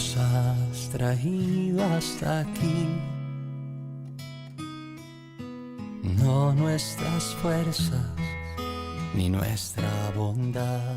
nos has traído hasta aquí. No nuestras fuerzas ni nuestra bondad.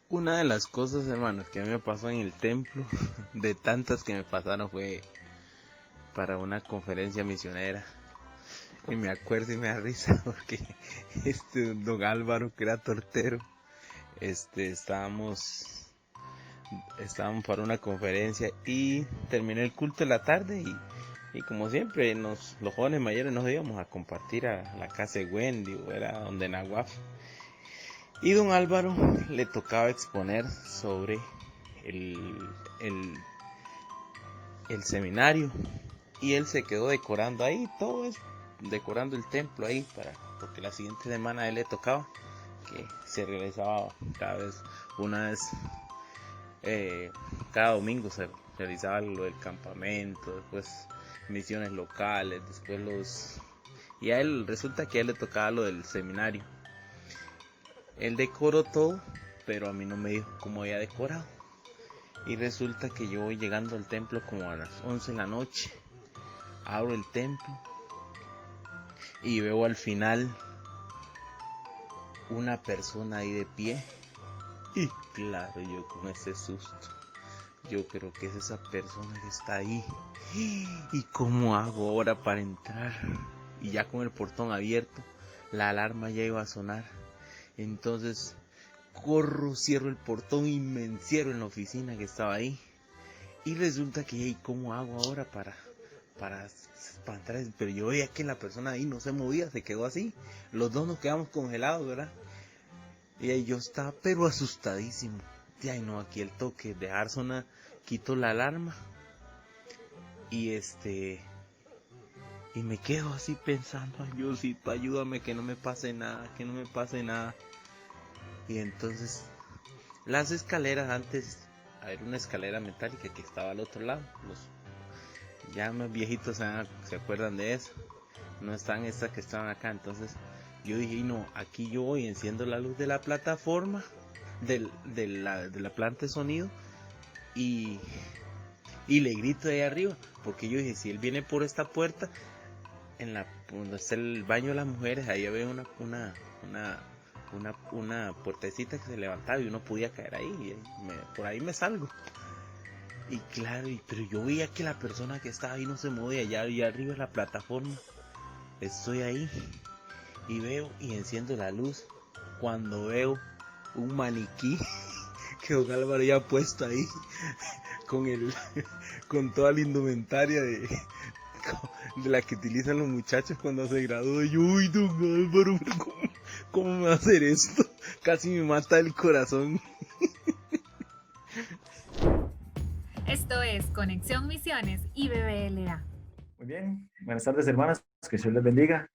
Una de las cosas, hermanos, que a mí me pasó en el templo, de tantas que me pasaron, fue para una conferencia misionera. Y me acuerdo y me da risa porque don Álvaro, que era tortero, estábamos para una conferencia y terminé el culto de la tarde y como siempre, los jóvenes mayores nos íbamos a compartir a la casa de Wendy o era donde Nahuaf. Y don Álvaro le tocaba exponer sobre el, el, el seminario y él se quedó decorando ahí, todo eso, decorando el templo ahí, porque la siguiente semana a él le tocaba, que se realizaba una vez, cada domingo se realizaba lo del campamento, después misiones locales, después y a él resulta que a él le tocaba lo del seminario. Él decoró todo, pero a mí no me dijo cómo había decorado. Y resulta que yo voy llegando al templo como a las 11 de la noche. Abro el templo y veo al final una persona ahí de pie. Y claro, yo con ese susto, yo creo que es esa persona que está ahí. ¿Y cómo hago ahora para entrar? Y ya con el portón abierto, la alarma ya iba a sonar. Entonces corro, cierro el portón y me encierro en la oficina que estaba ahí. Y resulta que, hey, ¿cómo hago ahora para espantar? Pero yo veía que la persona ahí no se movía, se quedó así. Los dos nos quedamos congelados, ¿verdad? Y ahí yo estaba pero asustadísimo. Ay no, aquí el toque, dejar sonar, quito la alarma. Y y me quedo así pensando, ay Diosito, ayúdame que no me pase nada, que no me pase nada. Y entonces, las escaleras antes, había una escalera metálica que estaba al otro lado. Los ya más viejitos se acuerdan de eso. No están estas que estaban acá. Entonces yo dije, no, aquí yo voy, enciendo la luz de la plataforma, de la planta de sonido y, y le grito de ahí arriba. Porque yo dije, si él viene por esta puerta, donde está el baño de las mujeres, ahí había una puertecita que se levantaba y uno podía caer ahí. Y por ahí me salgo. Y claro, pero yo veía que la persona que estaba ahí no se movía, ya arriba de la plataforma. Estoy ahí y veo y enciendo la luz. Cuando veo un maniquí que don Álvaro ya ha puesto ahí con con toda la indumentaria de la que utilizan los muchachos cuando se gradúan. Y yo, uy, don Álvaro, pero ¿cómo me va a hacer esto? Casi me mata el corazón. Esto es Conexión Misiones y BBLA. Muy bien, buenas tardes hermanos, que Dios les bendiga.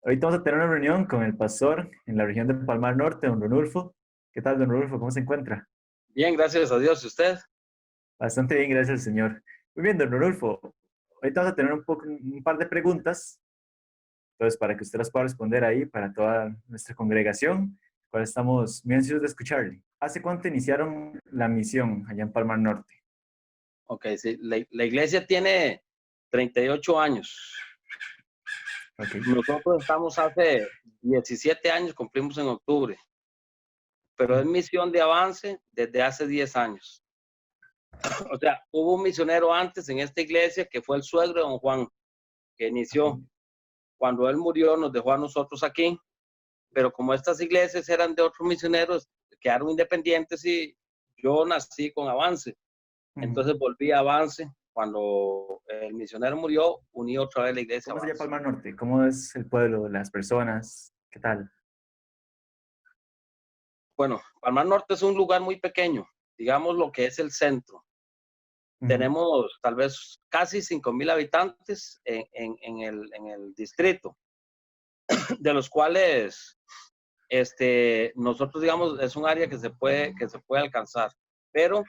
Ahorita vamos a tener una reunión con el pastor en la región de Palmar Norte, don Ronulfo. ¿Qué tal, don Ronulfo? ¿Cómo se encuentra? Bien, gracias a Dios. ¿Y usted? Bastante bien, gracias al Señor. Muy bien, don Ronulfo. Ahorita vamos a tener un par de preguntas, entonces para que usted las pueda responder ahí para toda nuestra congregación, cual estamos muy ansiosos de escucharle. ¿Hace cuánto iniciaron la misión allá en Palmar Norte? Ok, sí, la iglesia tiene 38 años. Okay. Nosotros estamos hace 17 años, cumplimos en octubre, pero es misión de avance desde hace 10 años. O sea, hubo un misionero antes en esta iglesia que fue el suegro de don Juan, que inició. Okay. Cuando él murió nos dejó a nosotros aquí, pero como estas iglesias eran de otros misioneros, quedaron independientes y yo nací con avance. Entonces volví a Avance. Cuando el misionero murió, uní otra vez la iglesia. ¿Cómo se llama Palmar Norte? ¿Cómo es el pueblo, las personas? ¿Qué tal? Bueno, Palmar Norte es un lugar muy pequeño, digamos lo que es el centro. Tenemos tal vez casi 5,000 habitantes en el distrito, de los cuales nosotros, digamos, es un área que se puede alcanzar, pero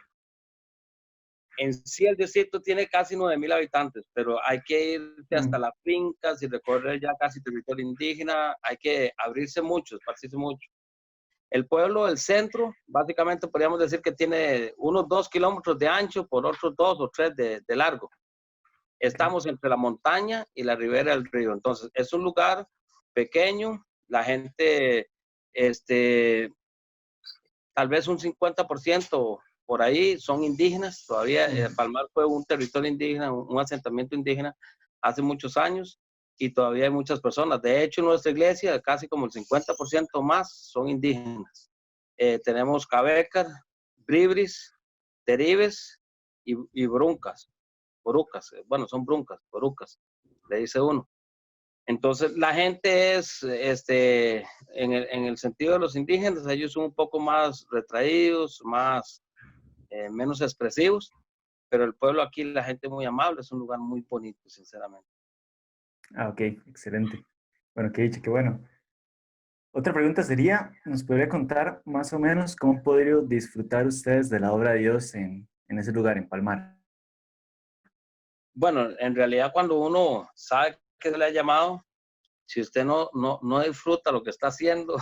en sí el distrito tiene casi 9,000 habitantes, pero hay que irse hasta las fincas y recorrer ya casi territorio indígena, hay que abrirse mucho, esparcirse mucho. El pueblo, el centro, básicamente podríamos decir que tiene unos 2 kilómetros de ancho por otros 2 o 3 de largo. Estamos entre la montaña y la ribera del río, entonces es un lugar pequeño, la gente, tal vez un 50% por ahí son indígenas, todavía Palmar fue un territorio indígena, un asentamiento indígena hace muchos años y todavía hay muchas personas. De hecho, en nuestra iglesia casi como el 50% más son indígenas. Tenemos Cabecar, Bribris, Teribes y Bruncas, Borucas, bueno, son Bruncas, Borucas, le dice uno. Entonces, la gente es, en el sentido de los indígenas, ellos son un poco más retraídos, menos expresivos, pero el pueblo aquí, la gente es muy amable, es un lugar muy bonito, sinceramente. Ah, ok, excelente. Bueno, qué dicho, qué bueno. Otra pregunta sería, ¿nos podría contar más o menos cómo han podido disfrutar ustedes de la obra de Dios en ese lugar, en Palmar? Bueno, en realidad cuando uno sabe que se le ha llamado, si usted no disfruta lo que está haciendo,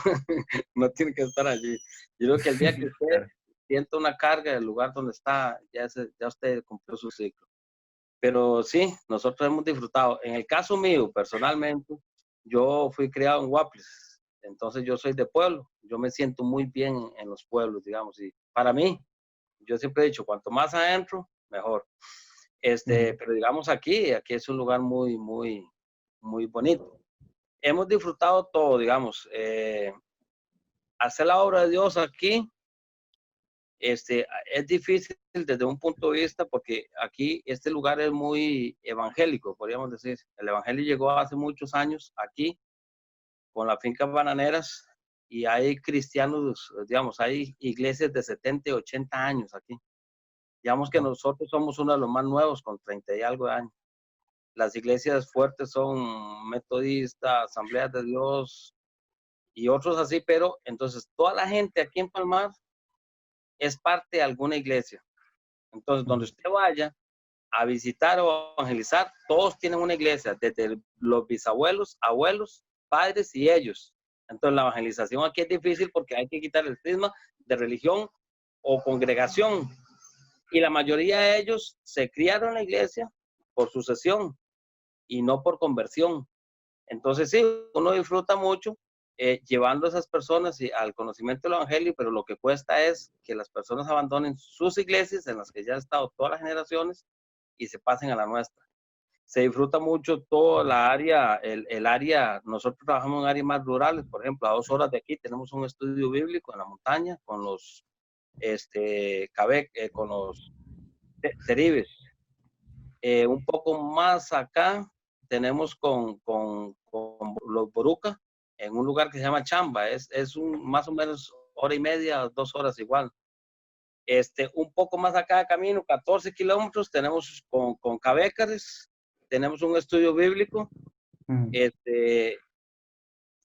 no tiene que estar allí. Yo creo que el día que usted Claro. sienta una carga del lugar donde está, ya usted cumplió su ciclo. Pero sí, nosotros hemos disfrutado. En el caso mío, personalmente, yo fui criado en Guaples, entonces yo soy de pueblo. Yo me siento muy bien en los pueblos, digamos. Y para mí, yo siempre he dicho, cuanto más adentro, mejor. Pero digamos aquí es un lugar muy, muy, muy bonito. Hemos disfrutado todo, digamos. Hacer la obra de Dios aquí es difícil desde un punto de vista porque aquí este lugar es muy evangélico, podríamos decir. El evangelio llegó hace muchos años aquí con las fincas bananeras y hay cristianos, digamos, hay iglesias de 70 y 80 años aquí. Digamos que nosotros somos uno de los más nuevos con 30 y algo de años. Las iglesias fuertes son metodistas, asambleas de Dios y otros así, pero entonces toda la gente aquí en Palmar es parte de alguna iglesia. Entonces, donde usted vaya a visitar o evangelizar, todos tienen una iglesia, desde los bisabuelos, abuelos, padres y ellos. Entonces, la evangelización aquí es difícil porque hay que quitar el estigma de religión o congregación. Y la mayoría de ellos se criaron en la iglesia por sucesión y no por conversión. Entonces, sí, uno disfruta mucho llevando a esas personas al conocimiento del evangelio, pero lo que cuesta es que las personas abandonen sus iglesias en las que ya han estado todas las generaciones y se pasen a la nuestra. Se disfruta mucho toda la área, el área, nosotros trabajamos en áreas más rurales, por ejemplo, a 2 horas de aquí tenemos un estudio bíblico en la montaña con los con los teribes. Un poco más acá tenemos con los borucas en un lugar que se llama Chamba, es más o menos 1:30, 2 horas igual. Un poco más acá de camino, 14 kilómetros, tenemos con Cabécares, tenemos un estudio bíblico,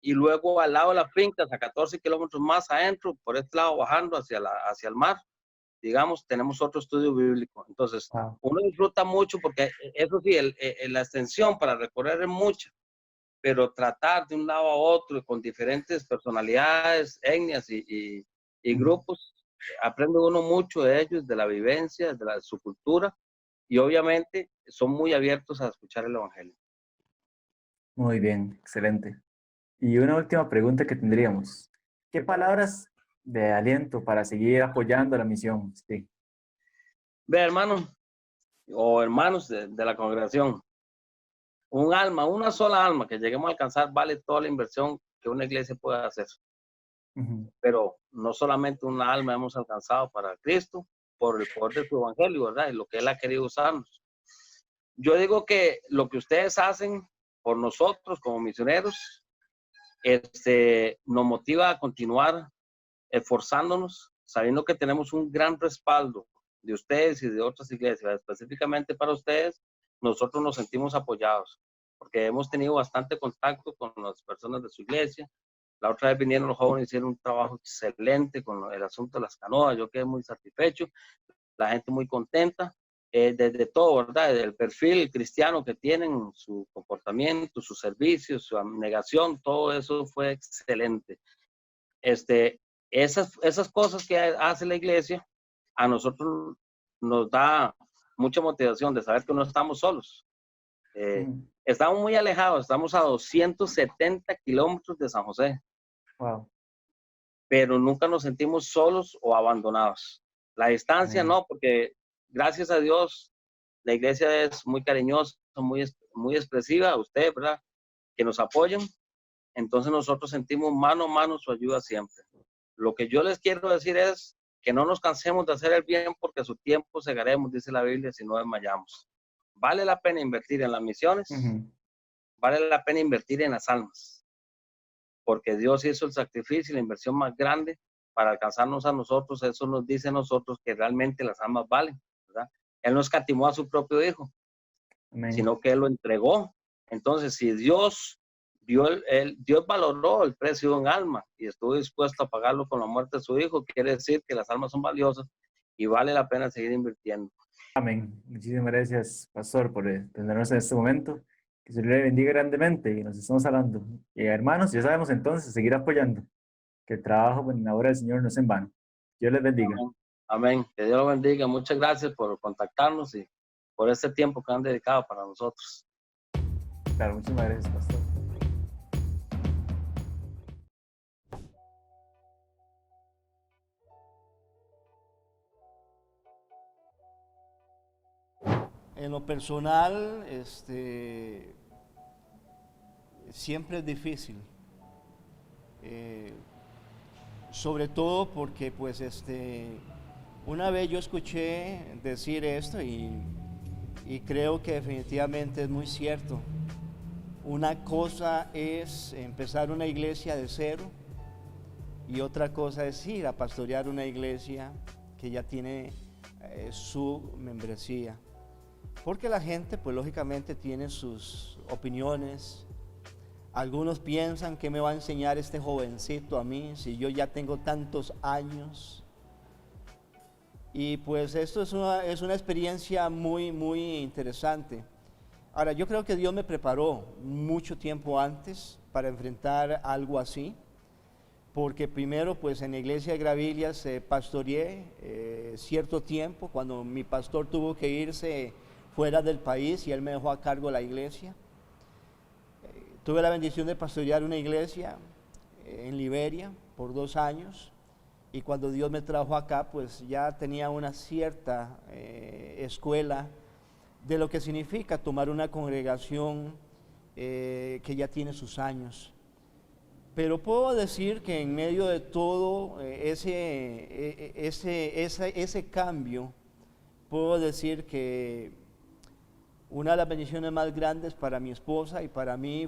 y luego al lado de las fincas, a 14 kilómetros más adentro, por este lado bajando hacia el mar, digamos, tenemos otro estudio bíblico. Entonces, uno disfruta mucho porque eso sí, la extensión para recorrer es mucha, pero tratar de un lado a otro con diferentes personalidades, etnias y grupos, aprende uno mucho de ellos, de la vivencia, de su cultura, y obviamente son muy abiertos a escuchar el evangelio. Muy bien, excelente. Y una última pregunta que tendríamos. ¿Qué palabras de aliento para seguir apoyando la misión? Sí. Ve, hermano, o hermanos de la congregación, un alma, una sola alma que lleguemos a alcanzar vale toda la inversión que una iglesia pueda hacer. Pero no solamente una alma hemos alcanzado para Cristo por el poder de su evangelio, ¿verdad? Y lo que Él ha querido usarnos. Yo digo que lo que ustedes hacen por nosotros como misioneros, nos motiva a continuar esforzándonos, sabiendo que tenemos un gran respaldo de ustedes y de otras iglesias, específicamente para ustedes, nosotros nos sentimos apoyados, porque hemos tenido bastante contacto con las personas de su iglesia. La otra vez vinieron los jóvenes, hicieron un trabajo excelente con el asunto de las canoas, yo quedé muy satisfecho, la gente muy contenta, desde todo, ¿verdad? Desde el perfil cristiano que tienen, su comportamiento, sus servicios, su abnegación, todo eso fue excelente. Esas cosas que hace la iglesia, a nosotros nos da mucha motivación de saber que no estamos solos. Estamos muy alejados, estamos a 270 kilómetros de San José. Wow. Pero nunca nos sentimos solos o abandonados. La distancia no, porque gracias a Dios la iglesia es muy cariñosa, muy expresiva, ustedes, ¿verdad? Que nos apoyan. Entonces nosotros sentimos mano a mano su ayuda siempre. Lo que yo les quiero decir es que no nos cansemos de hacer el bien porque a su tiempo segaremos, dice la Biblia, si no desmayamos. Vale la pena invertir en las misiones, vale la pena invertir en las almas, porque Dios hizo el sacrificio y la inversión más grande para alcanzarnos a nosotros. Eso nos dice a nosotros que realmente las almas valen, ¿verdad? Él no escatimó a su propio hijo, sino que Él lo entregó. Entonces, si Dios valoró el precio de un alma y estuvo dispuesto a pagarlo con la muerte de su hijo, quiere decir que las almas son valiosas y vale la pena seguir invirtiendo. Amén. Muchísimas gracias, pastor, por atendernos en este momento. Que se le bendiga grandemente y nos estamos hablando. Y hermanos, ya sabemos entonces seguir apoyando, que el trabajo en la obra del Señor no es en vano. Dios les bendiga. Amén. Amén. Que Dios los bendiga. Muchas gracias por contactarnos y por este tiempo que han dedicado para nosotros. Claro, muchísimas gracias, pastor. En lo personal, siempre es difícil, sobre todo porque pues una vez yo escuché decir esto y creo que definitivamente es muy cierto. Una cosa es empezar una iglesia de cero y otra cosa es ir a pastorear una iglesia que ya tiene su membresía. Porque la gente, pues lógicamente tiene sus opiniones. Algunos piensan que me va a enseñar este jovencito a mí si yo ya tengo tantos años. Y pues esto es una experiencia muy, muy interesante. Ahora, yo creo que Dios me preparó mucho tiempo antes para enfrentar algo así. Porque primero, pues en la iglesia de Gravillas pastoreé cierto tiempo, cuando mi pastor tuvo que irse fuera del país y él me dejó a cargo de la iglesia. Tuve la bendición de pastorear una iglesia en Liberia por 2 años y cuando Dios me trajo acá, pues ya tenía una cierta escuela de lo que significa tomar una congregación que ya tiene sus años. Pero puedo decir que en medio de todo ese cambio, puedo decir que una de las bendiciones más grandes para mi esposa y para mí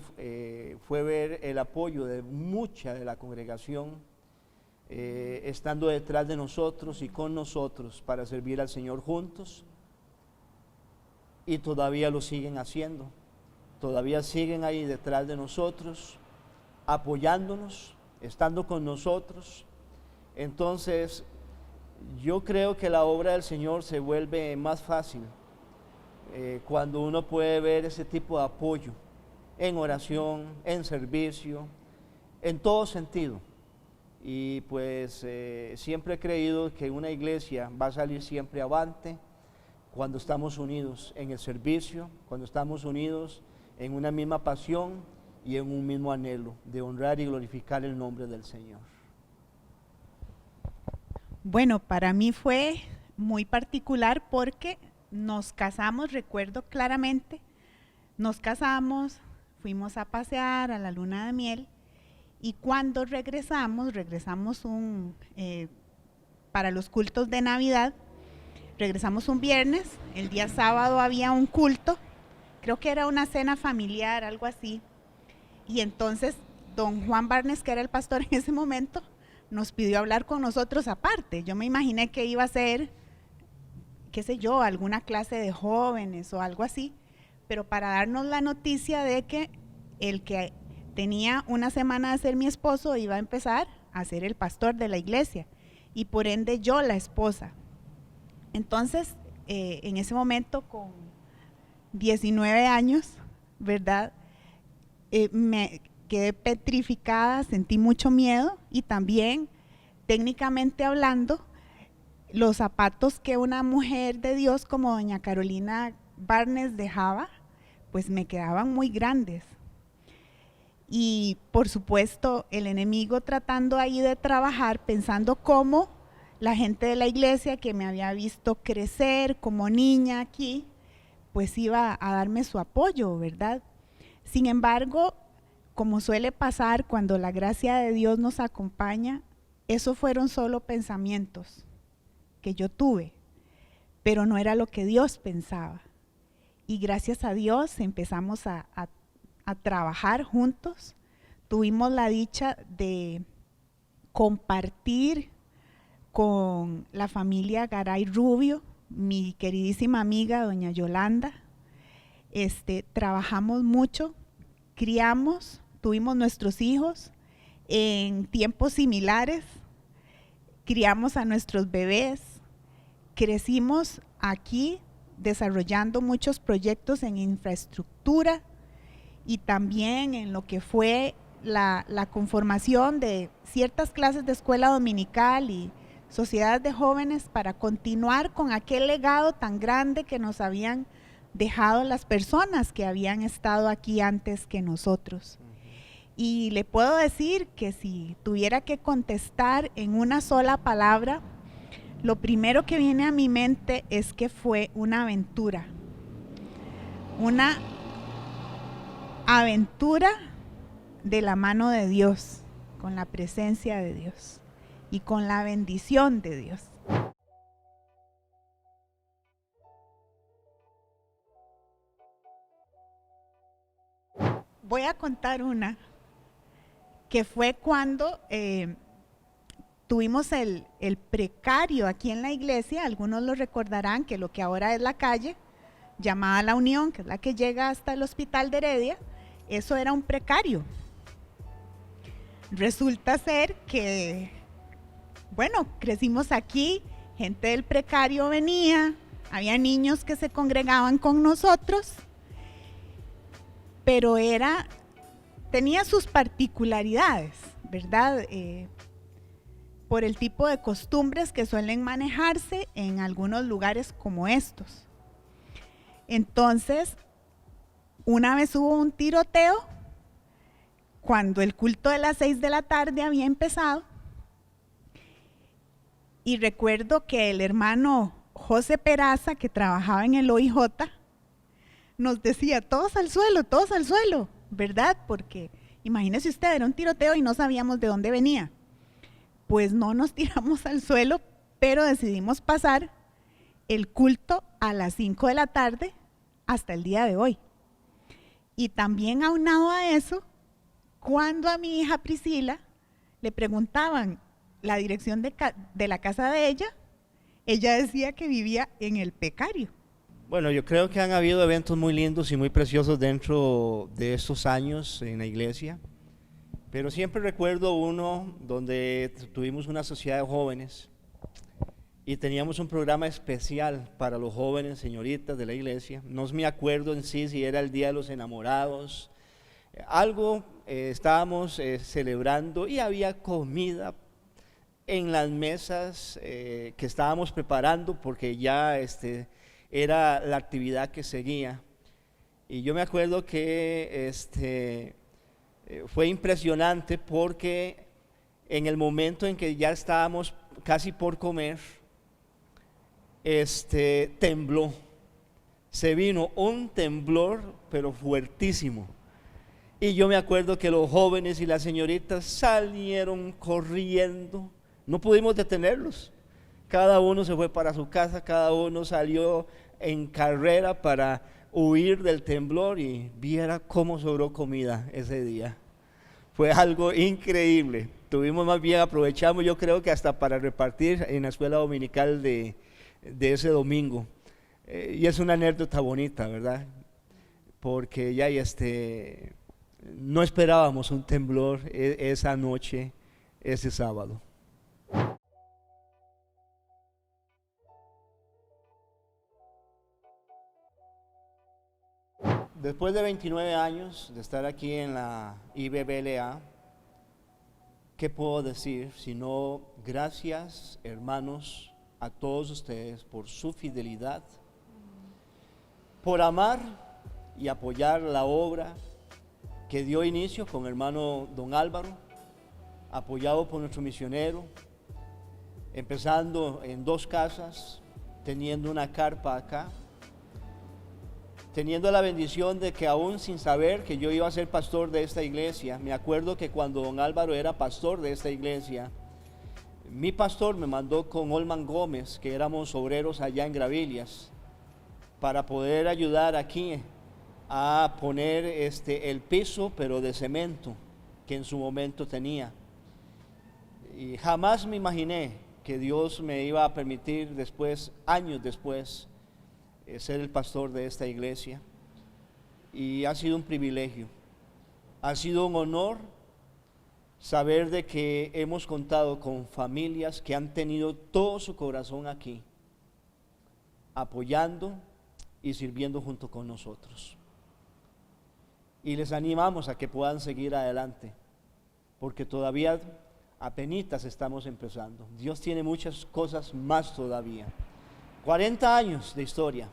fue ver el apoyo de mucha de la congregación estando detrás de nosotros y con nosotros para servir al Señor juntos, y todavía lo siguen haciendo, todavía siguen ahí detrás de nosotros, apoyándonos, estando con nosotros. Entonces, yo creo que la obra del Señor se vuelve más fácil cuando uno puede ver ese tipo de apoyo en oración, en servicio, en todo sentido. Y pues siempre he creído que una iglesia va a salir siempre avante cuando estamos unidos en el servicio, cuando estamos unidos en una misma pasión y en un mismo anhelo de honrar y glorificar el nombre del Señor. Bueno, para mí fue muy particular porque nos casamos, recuerdo claramente, nos casamos, fuimos a pasear a la luna de miel y cuando regresamos para los cultos de Navidad, regresamos un viernes, el día sábado había un culto, creo que era una cena familiar, algo así, y entonces don Juan Barnes, que era el pastor en ese momento, nos pidió hablar con nosotros aparte. Yo me imaginé que iba a ser qué sé yo, alguna clase de jóvenes o algo así, pero para darnos la noticia de que el que tenía una semana de ser mi esposo iba a empezar a ser el pastor de la iglesia y por ende yo la esposa. Entonces, en ese momento con 19 años, ¿verdad? Me quedé petrificada, sentí mucho miedo y también, técnicamente hablando, los zapatos que una mujer de Dios como doña Carolina Barnes dejaba, pues me quedaban muy grandes. Y por supuesto el enemigo tratando ahí de trabajar, pensando cómo la gente de la iglesia que me había visto crecer como niña aquí, pues iba a darme su apoyo, ¿verdad? Sin embargo, como suele pasar cuando la gracia de Dios nos acompaña, esos fueron solo pensamientos que yo tuve, pero no era lo que Dios pensaba. Y gracias a Dios empezamos a trabajar juntos. Tuvimos la dicha de compartir con la familia Garay Rubio, mi queridísima amiga doña Yolanda. Trabajamos mucho, criamos, tuvimos nuestros hijos en tiempos similares, criamos a nuestros bebés, crecimos aquí desarrollando muchos proyectos en infraestructura y también en lo que fue la conformación de ciertas clases de escuela dominical y sociedades de jóvenes para continuar con aquel legado tan grande que nos habían dejado las personas que habían estado aquí antes que nosotros. Y le puedo decir que si tuviera que contestar en una sola palabra, lo primero que viene a mi mente es que fue una aventura de la mano de Dios, con la presencia de Dios y con la bendición de Dios. Voy a contar una que fue cuando tuvimos el precario aquí en la iglesia. Algunos lo recordarán, que lo que ahora es la calle, llamada La Unión, que es la que llega hasta el hospital de Heredia, eso era un precario. Resulta ser que, bueno, crecimos aquí, gente del precario venía, había niños que se congregaban con nosotros, pero tenía sus particularidades, ¿verdad? Por el tipo de costumbres que suelen manejarse en algunos lugares como estos. Entonces, una vez hubo un tiroteo, cuando el culto de las 6 de la tarde había empezado, y recuerdo que el hermano José Peraza, que trabajaba en el OIJ, nos decía, todos al suelo, ¿verdad? Porque imagínese usted, era un tiroteo y no sabíamos de dónde venía. Pues no nos tiramos al suelo, pero decidimos pasar el culto a las 5 de la tarde hasta el día de hoy. Y también aunado a eso, cuando a mi hija Priscila le preguntaban la dirección de la casa de ella decía que vivía en el Pecario. Bueno, yo creo que han habido eventos muy lindos y muy preciosos dentro de estos años en la iglesia, pero siempre recuerdo uno donde tuvimos una sociedad de jóvenes y teníamos un programa especial para los jóvenes señoritas de la iglesia. No me acuerdo en sí si era el Día de los Enamorados, algo estábamos celebrando y había comida en las mesas que estábamos preparando porque ya era la actividad que seguía. Y yo me acuerdo que fue impresionante porque en el momento en que ya estábamos casi por comer, tembló. Se vino un temblor, pero fuertísimo. Y yo me acuerdo que los jóvenes y las señoritas salieron corriendo. No pudimos detenerlos. Cada uno se fue para su casa, cada uno salió en carrera para huir del temblor y viera cómo sobró comida ese día. Fue algo increíble. Aprovechamos yo creo que hasta para repartir en la escuela dominical de de ese domingo. Y es una anécdota bonita, ¿verdad? Porque ya no esperábamos un temblor esa noche, ese sábado. Después de 29 años de estar aquí en la IBBLA, ¿qué puedo decir? Sino gracias, hermanos, a todos ustedes por su fidelidad, por amar y apoyar la obra que dio inicio con el hermano don Álvaro, apoyado por nuestro misionero, empezando en 2 casas, teniendo una carpa acá, teniendo la bendición de que aún sin saber que yo iba a ser pastor de esta iglesia, me acuerdo que cuando don Álvaro era pastor de esta iglesia, mi pastor me mandó con Olman Gómez, que éramos obreros allá en Gravilias, para poder ayudar aquí a poner el piso, pero de cemento, que en su momento tenía. Y jamás me imaginé que Dios me iba a permitir después, años después, ser el pastor de esta iglesia. Y ha sido un privilegio, ha sido un honor saber de que hemos contado con familias que han tenido todo su corazón aquí, apoyando y sirviendo junto con nosotros. Y les animamos a que puedan seguir adelante, porque todavía apenitas estamos empezando. Dios tiene muchas cosas más todavía. 40 años de historia,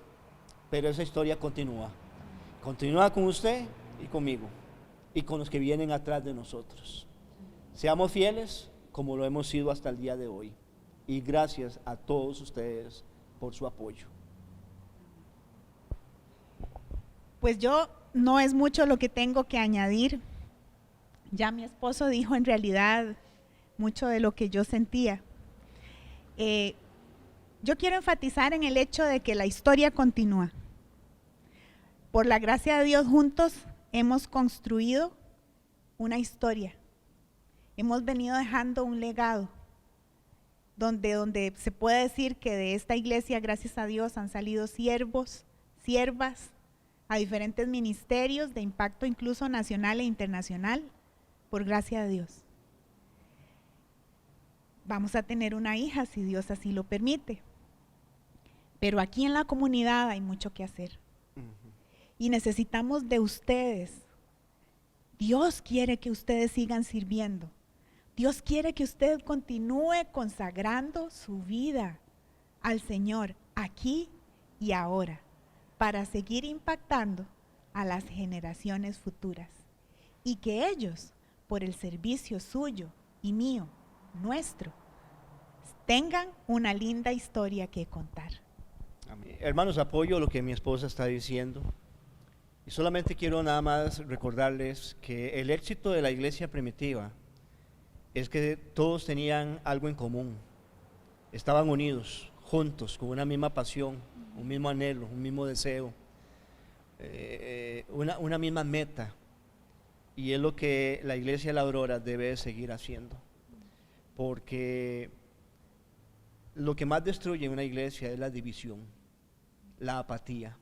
pero esa historia continúa. Continúa con usted y conmigo, y con los que vienen atrás de nosotros. Seamos fieles como lo hemos sido hasta el día de hoy. Y gracias a todos ustedes por su apoyo. Pues yo no es mucho lo que tengo que añadir. Ya mi esposo dijo en realidad mucho de lo que yo sentía. Yo quiero enfatizar en el hecho de que la historia continúa. Por la gracia de Dios, juntos hemos construido una historia. Hemos venido dejando un legado donde se puede decir que de esta iglesia, gracias a Dios, han salido siervos, siervas a diferentes ministerios de impacto incluso nacional e internacional, por gracia de Dios. Vamos a tener una hija si Dios así lo permite. Pero aquí en la comunidad hay mucho que hacer. Y necesitamos de ustedes. Dios quiere que ustedes sigan sirviendo. Dios quiere que usted continúe consagrando su vida al Señor aquí y ahora, para seguir impactando a las generaciones futuras. Y que ellos, por el servicio suyo y mío, nuestro, tengan una linda historia que contar. Amén. Hermanos, apoyo lo que mi esposa está diciendo. Y solamente quiero nada más recordarles que el éxito de la iglesia primitiva es que todos tenían algo en común. Estaban unidos, juntos, con una misma pasión, un mismo anhelo, un mismo deseo, una misma meta. Y es lo que la iglesia La Aurora debe seguir haciendo. Porque lo que más destruye una iglesia es la división, la apatía.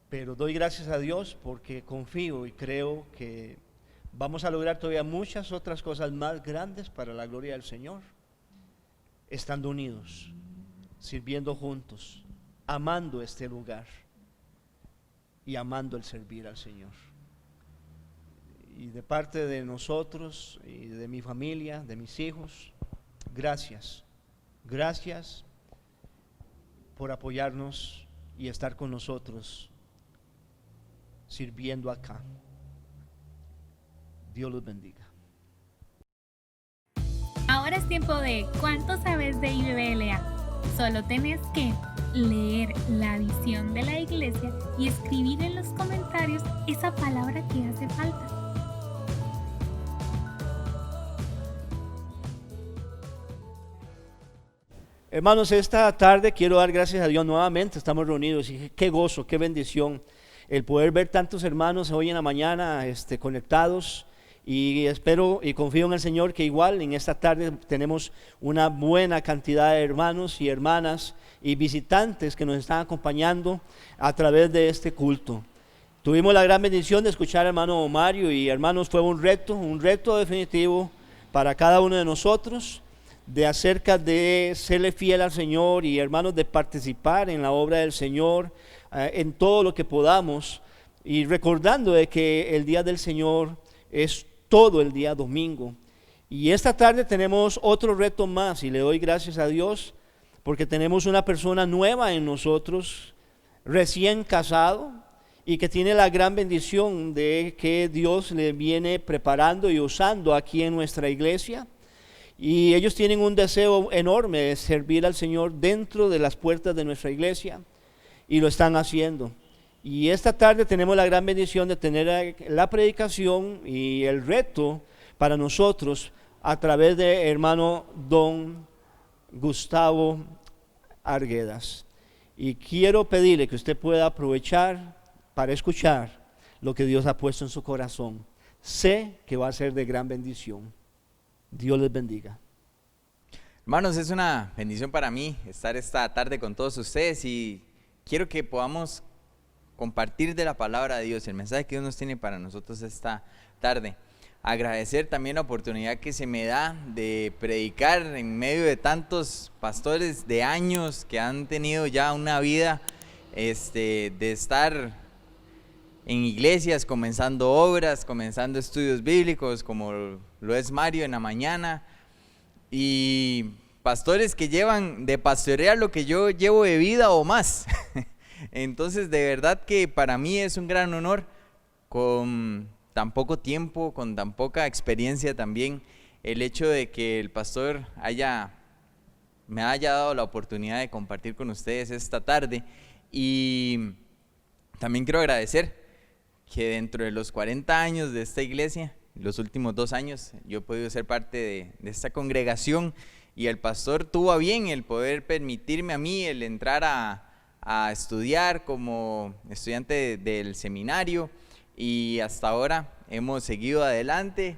Pero doy gracias a Dios porque confío y creo que vamos a lograr todavía muchas otras cosas más grandes para la gloria del Señor, estando unidos, sirviendo juntos, amando este lugar y amando el servir al Señor. Y de parte de nosotros y de mi familia, de mis hijos, gracias. Gracias por apoyarnos y estar con nosotros sirviendo acá. Dios los bendiga. Ahora es tiempo de ¿cuánto sabes de IBBLA? Solo tenés que leer la visión de la iglesia y escribir en los comentarios esa palabra que hace falta. Hermanos, esta tarde quiero dar gracias a Dios nuevamente, estamos reunidos y qué gozo, qué bendición el poder ver tantos hermanos hoy en la mañana conectados y espero y confío en el Señor que igual en esta tarde tenemos una buena cantidad de hermanos y hermanas y visitantes que nos están acompañando a través de este culto. Tuvimos la gran bendición de escuchar al hermano Mario, y hermanos, fue un reto definitivo para cada uno de nosotros, de acerca de serle fiel al Señor, y hermanos, de participar en la obra del Señor en todo lo que podamos, y recordando de que el día del Señor es todo el día domingo. Y esta tarde tenemos otro reto más, y le doy gracias a Dios porque tenemos una persona nueva en nosotros, recién casado, y que tiene la gran bendición de que Dios le viene preparando y usando aquí en nuestra iglesia. Y ellos tienen un deseo enorme de servir al Señor dentro de las puertas de nuestra iglesia, y lo están haciendo. Y esta tarde tenemos la gran bendición de tener la predicación y el reto para nosotros a través de hermano don Gustavo Arguedas. Y quiero pedirle que usted pueda aprovechar para escuchar lo que Dios ha puesto en su corazón. Sé que va a ser de gran bendición. Dios les bendiga. Hermanos, es una bendición para mí estar esta tarde con todos ustedes, y quiero que podamos compartir de la palabra de Dios, el mensaje que Dios nos tiene para nosotros esta tarde. Agradecer también la oportunidad que se me da de predicar en medio de tantos pastores de años que han tenido ya una vida de estar en iglesias, comenzando obras, comenzando estudios bíblicos, como lo es Mario en la mañana, y pastores que llevan de pastorear lo que yo llevo de vida o más. Entonces, de verdad que para mí es un gran honor, con tan poco tiempo, con tan poca experiencia también, el hecho de que el pastor me haya dado la oportunidad de compartir con ustedes esta tarde. Y también quiero agradecer que dentro de los 40 años de esta iglesia, los últimos 2 años, yo he podido ser parte de esta congregación, y el pastor tuvo a bien el poder permitirme a mí el entrar a estudiar como estudiante del seminario, y hasta ahora hemos seguido adelante.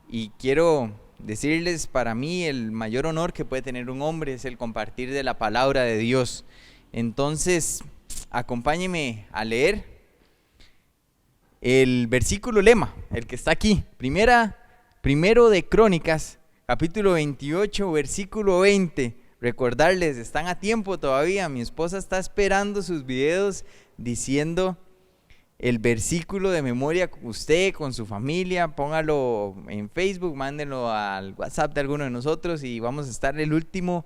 Y quiero decirles, para mí el mayor honor que puede tener un hombre es el compartir de la palabra de Dios. Entonces, acompáñenme a leer el versículo lema, el que está aquí, primero de Crónicas, capítulo 28, versículo 20. Recordarles, están a tiempo todavía. Mi esposa está esperando sus videos diciendo el versículo de memoria. Usted con su familia, póngalo en Facebook, mándenlo al WhatsApp de alguno de nosotros, y vamos a estar el último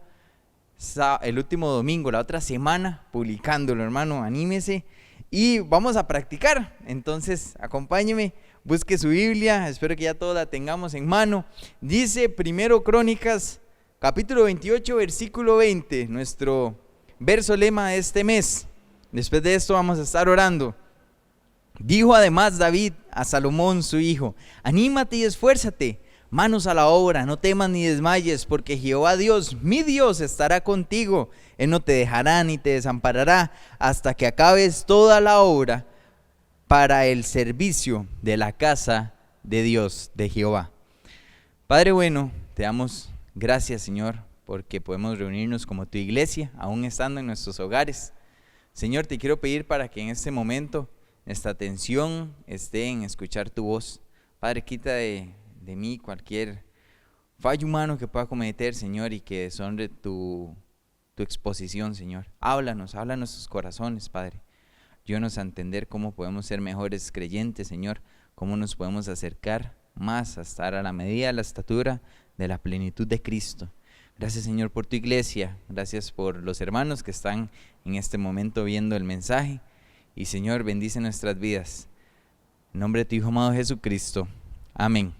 domingo, la otra semana, publicándolo, hermano. Anímese y vamos a practicar. Entonces, acompáñeme, busque su Biblia, espero que ya todos la tengamos en mano. Dice primero Crónicas, capítulo 28, versículo 20, nuestro verso lema de este mes. Después de esto vamos a estar orando. Dijo además David a Salomón su hijo: anímate y esfuérzate, manos a la obra, no temas ni desmayes, porque Jehová Dios, mi Dios, estará contigo. Él no te dejará ni te desamparará hasta que acabes toda la obra para el servicio de la casa de Dios, de Jehová. Padre bueno, te damos gracias, Señor, porque podemos reunirnos como tu iglesia, aún estando en nuestros hogares. Señor, te quiero pedir para que en este momento nuestra atención esté en escuchar tu voz. Padre, quita de mí cualquier fallo humano que pueda cometer, Señor, y que deshonre tu exposición, Señor. Háblanos, habla a nuestros corazones, Padre. Ayúdanos a entender cómo podemos ser mejores creyentes, Señor, cómo nos podemos acercar más a estar a la medida de la estatura de la plenitud de Cristo. Gracias, Señor, por tu iglesia. Gracias por los hermanos que están en este momento viendo el mensaje. Y, Señor, bendice nuestras vidas. En nombre de tu Hijo amado Jesucristo. Amén.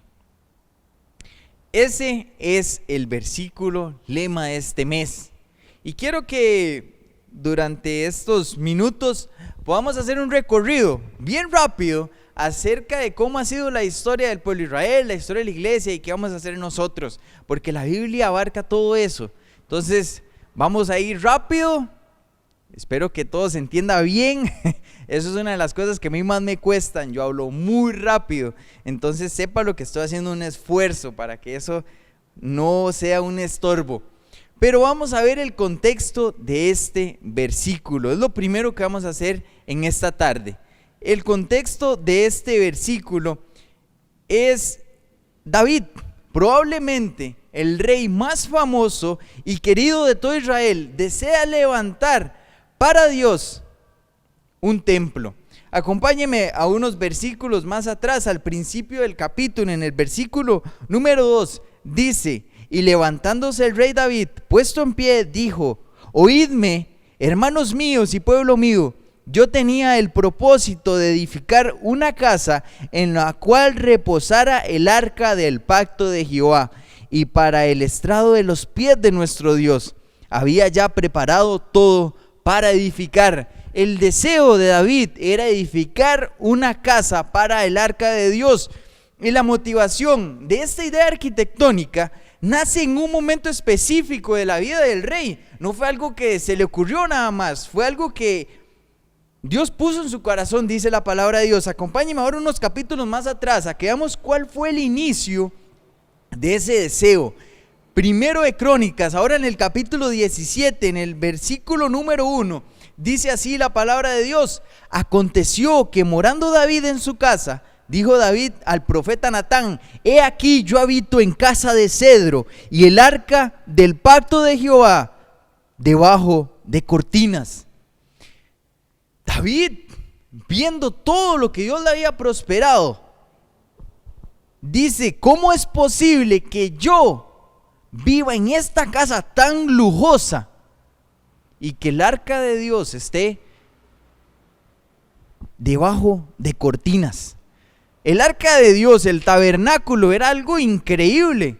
Ese es el versículo lema de este mes. Y quiero que durante estos minutos podamos hacer un recorrido bien rápido acerca de cómo ha sido la historia del pueblo de Israel, la historia de la iglesia y qué vamos a hacer nosotros, porque la Biblia abarca todo eso. Entonces vamos a ir rápido Espero que todo se entienda bien. Eso es una de las cosas que a mí más me cuestan. Yo hablo muy rápido. Entonces sepa lo que estoy haciendo un esfuerzo para que eso no sea un estorbo. Pero vamos a ver el contexto de este versículo. Es lo primero que vamos a hacer en esta tarde. El contexto de este versículo es David, probablemente el rey más famoso y querido de todo Israel, desea levantar para Dios un templo. Acompáñeme a unos versículos más atrás, al principio del capítulo, en el versículo número 2, dice: y levantándose el rey David, puesto en pie, dijo: oídme, hermanos míos y pueblo mío, yo tenía el propósito de edificar una casa en la cual reposara el arca del pacto de Jehová, y para el estrado de los pies de nuestro Dios. Había ya preparado todo para edificar. El deseo de David era edificar una casa para el arca de Dios. Y la motivación de esta idea arquitectónica nace en un momento específico de la vida del rey. No fue algo que se le ocurrió nada más, fue algo que Dios puso en su corazón, dice la palabra de Dios. Acompáñenme ahora unos capítulos más atrás a que veamos cuál fue el inicio de ese deseo. Primero de Crónicas, ahora en el capítulo 17, en el versículo número 1, dice así la palabra de Dios: aconteció que morando David en su casa, dijo David al profeta Natán: he aquí yo habito en casa de cedro, y el arca del pacto de Jehová debajo de cortinas. David, viendo todo lo que Dios le había prosperado, dice: ¿cómo es posible que yo viva en esta casa tan lujosa y que el arca de Dios esté debajo de cortinas? El arca de Dios, el tabernáculo, era algo increíble.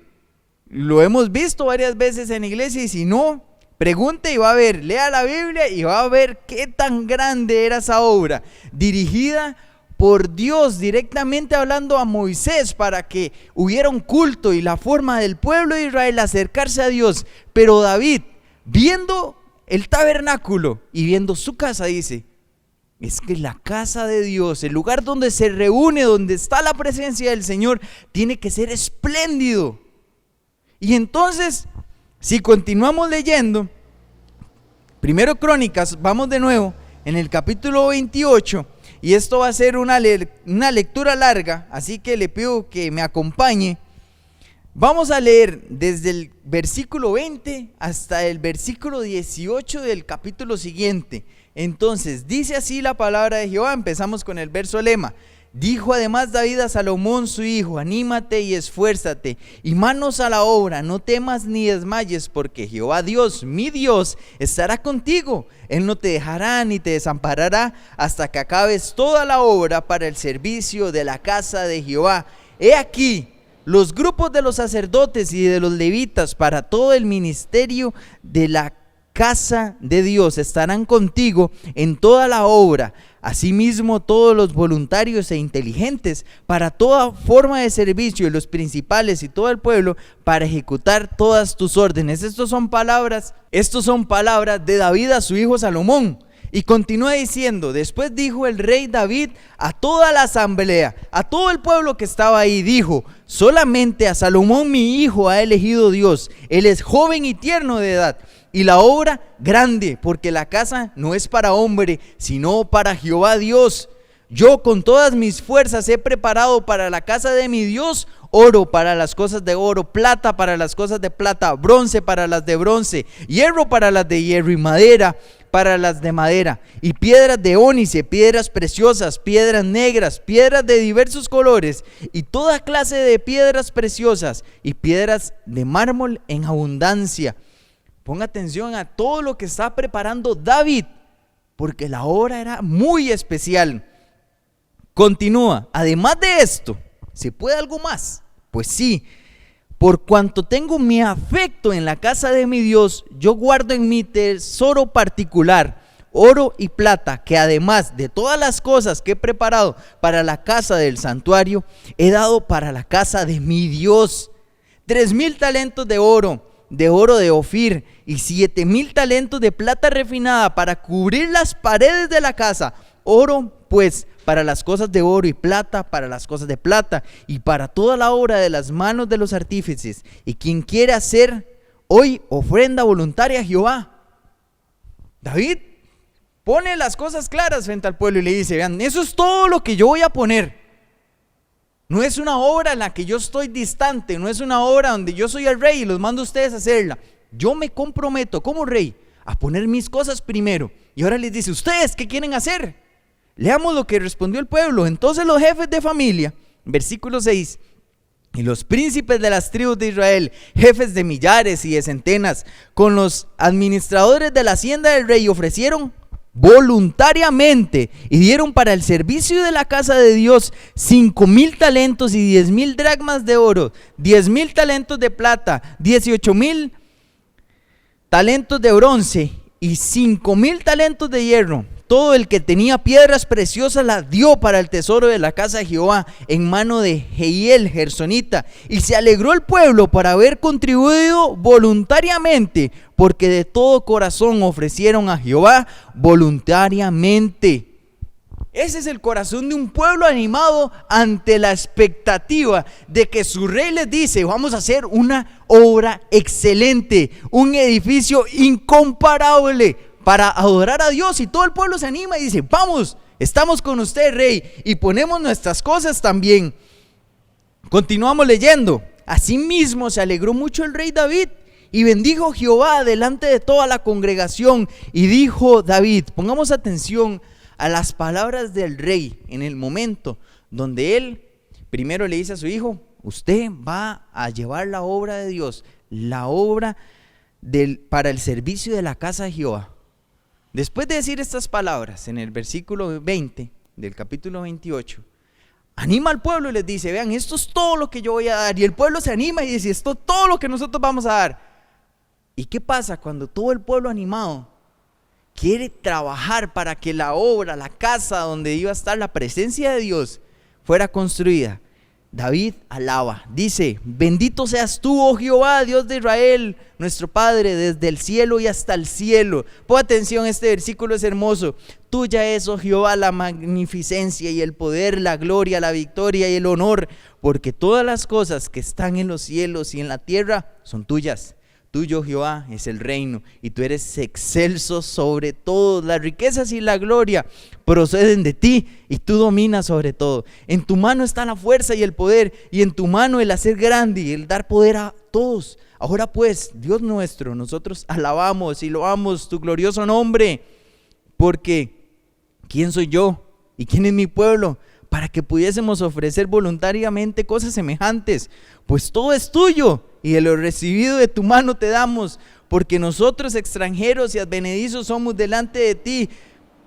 Lo hemos visto varias veces en la iglesia, y si no, pregunte y va a ver, lea la Biblia y va a ver qué tan grande era esa obra, dirigida por Dios, directamente hablando a Moisés para que hubiera un culto y la forma del pueblo de Israel acercarse a Dios. Pero David, viendo el tabernáculo y viendo su casa, dice: es que la casa de Dios, el lugar donde se reúne, donde está la presencia del Señor, tiene que ser espléndido. Y entonces, si continuamos leyendo, primero Crónicas, vamos de nuevo en el capítulo 28, y esto va a ser una lectura larga, así que le pido que me acompañe. Vamos a leer desde el versículo 20 hasta el versículo 18 del capítulo siguiente. Entonces, dice así la palabra de Jehová. Empezamos con el verso lema. Dijo además David a Salomón su hijo: anímate y esfuérzate, y manos a la obra, no temas ni desmayes, porque Jehová Dios, mi Dios, estará contigo. Él no te dejará ni te desamparará hasta que acabes toda la obra para el servicio de la casa de Jehová. He aquí, los grupos de los sacerdotes y de los levitas para todo el ministerio de la casa de Dios estarán contigo en toda la obra. Asimismo, todos los voluntarios e inteligentes para toda forma de servicio, y los principales y todo el pueblo para ejecutar todas tus órdenes. Estos son palabras de David a su hijo Salomón. Y continúa diciendo: después dijo el rey David a toda la asamblea, a todo el pueblo que estaba ahí, dijo: solamente a Salomón mi hijo ha elegido Dios. Él es joven y tierno de edad, y la obra grande, porque la casa no es para hombre, sino para Jehová Dios. Yo con todas mis fuerzas he preparado para la casa de mi Dios oro para las cosas de oro, plata para las cosas de plata, bronce para las de bronce, hierro para las de hierro, y madera para las de madera, y piedras de ónice, piedras preciosas, piedras negras, piedras de diversos colores, y toda clase de piedras preciosas, y piedras de mármol en abundancia. Ponga atención a todo lo que está preparando David, porque la obra era muy especial. Continúa: además de esto, ¿se puede algo más? Pues sí, por cuanto tengo mi afecto en la casa de mi Dios, yo guardo en mi tesoro particular oro y plata, que además de todas las cosas que he preparado para la casa del santuario, he dado para la casa de mi Dios. 3,000 talentos de oro, de oro de Ofir y 7,000 talentos de plata refinada para cubrir las paredes de la casa. Oro, pues, para las cosas de oro, y plata para las cosas de plata, y para toda la obra de las manos de los artífices. Y quien quiere hacer hoy ofrenda voluntaria a Jehová. David pone las cosas claras frente al pueblo y le dice: vean, eso es todo lo que yo voy a poner. No es una obra en la que yo estoy distante, no es una obra donde yo soy el rey y los mando a ustedes a hacerla. Yo me comprometo como rey a poner mis cosas primero. Y ahora les dice: ¿ustedes qué quieren hacer? Leamos lo que respondió el pueblo. Entonces los jefes de familia, versículo 6, y los príncipes de las tribus de Israel, jefes de millares y de centenas, con los administradores de la hacienda del rey, ofrecieron voluntariamente y dieron para el servicio de la casa de Dios 5,000 talentos y 10,000 dracmas de oro, 10,000 talentos de plata, 18,000 talentos de bronce y 5,000 talentos de hierro. Todo el que tenía piedras preciosas las dio para el tesoro de la casa de Jehová en mano de Jehiel Gersonita. Y se alegró el pueblo por haber contribuido voluntariamente, porque de todo corazón ofrecieron a Jehová voluntariamente. Ese es el corazón de un pueblo animado ante la expectativa de que su rey les dice: vamos a hacer una obra excelente, un edificio incomparable para adorar a Dios. Y todo el pueblo se anima y dice: vamos, estamos con usted, rey, y ponemos nuestras cosas también. Continuamos leyendo. Asimismo se alegró mucho el rey David y bendijo Jehová delante de toda la congregación. Y dijo David, pongamos atención a las palabras del rey en el momento donde él primero le dice a su hijo: usted va a llevar la obra de Dios, la obra para el servicio de la casa de Jehová. Después de decir estas palabras, en el versículo 20 del capítulo 28, anima al pueblo y les dice: vean, esto es todo lo que yo voy a dar. Y el pueblo se anima y dice: esto es todo lo que nosotros vamos a dar. ¿Y qué pasa cuando todo el pueblo animado quiere trabajar para que la obra, la casa donde iba a estar la presencia de Dios, fuera construida? David alaba, dice: bendito seas tú, oh Jehová, Dios de Israel, nuestro Padre, desde el cielo y hasta el cielo. Pon atención, este versículo es hermoso. Tuya es, oh Jehová, la magnificencia y el poder, la gloria, la victoria y el honor, porque todas las cosas que están en los cielos y en la tierra son tuyas. Tuyo, Jehová, es el reino, y tú eres excelso sobre todo. Las riquezas y la gloria proceden de ti, y tú dominas sobre todo. En tu mano está la fuerza y el poder, y en tu mano el hacer grande y el dar poder a todos. Ahora pues, Dios nuestro, nosotros alabamos y loamos tu glorioso nombre, porque ¿quién soy yo y quién es mi pueblo para que pudiésemos ofrecer voluntariamente cosas semejantes? Pues todo es tuyo, y de lo recibido de tu mano te damos, porque nosotros extranjeros y advenedizos somos delante de ti,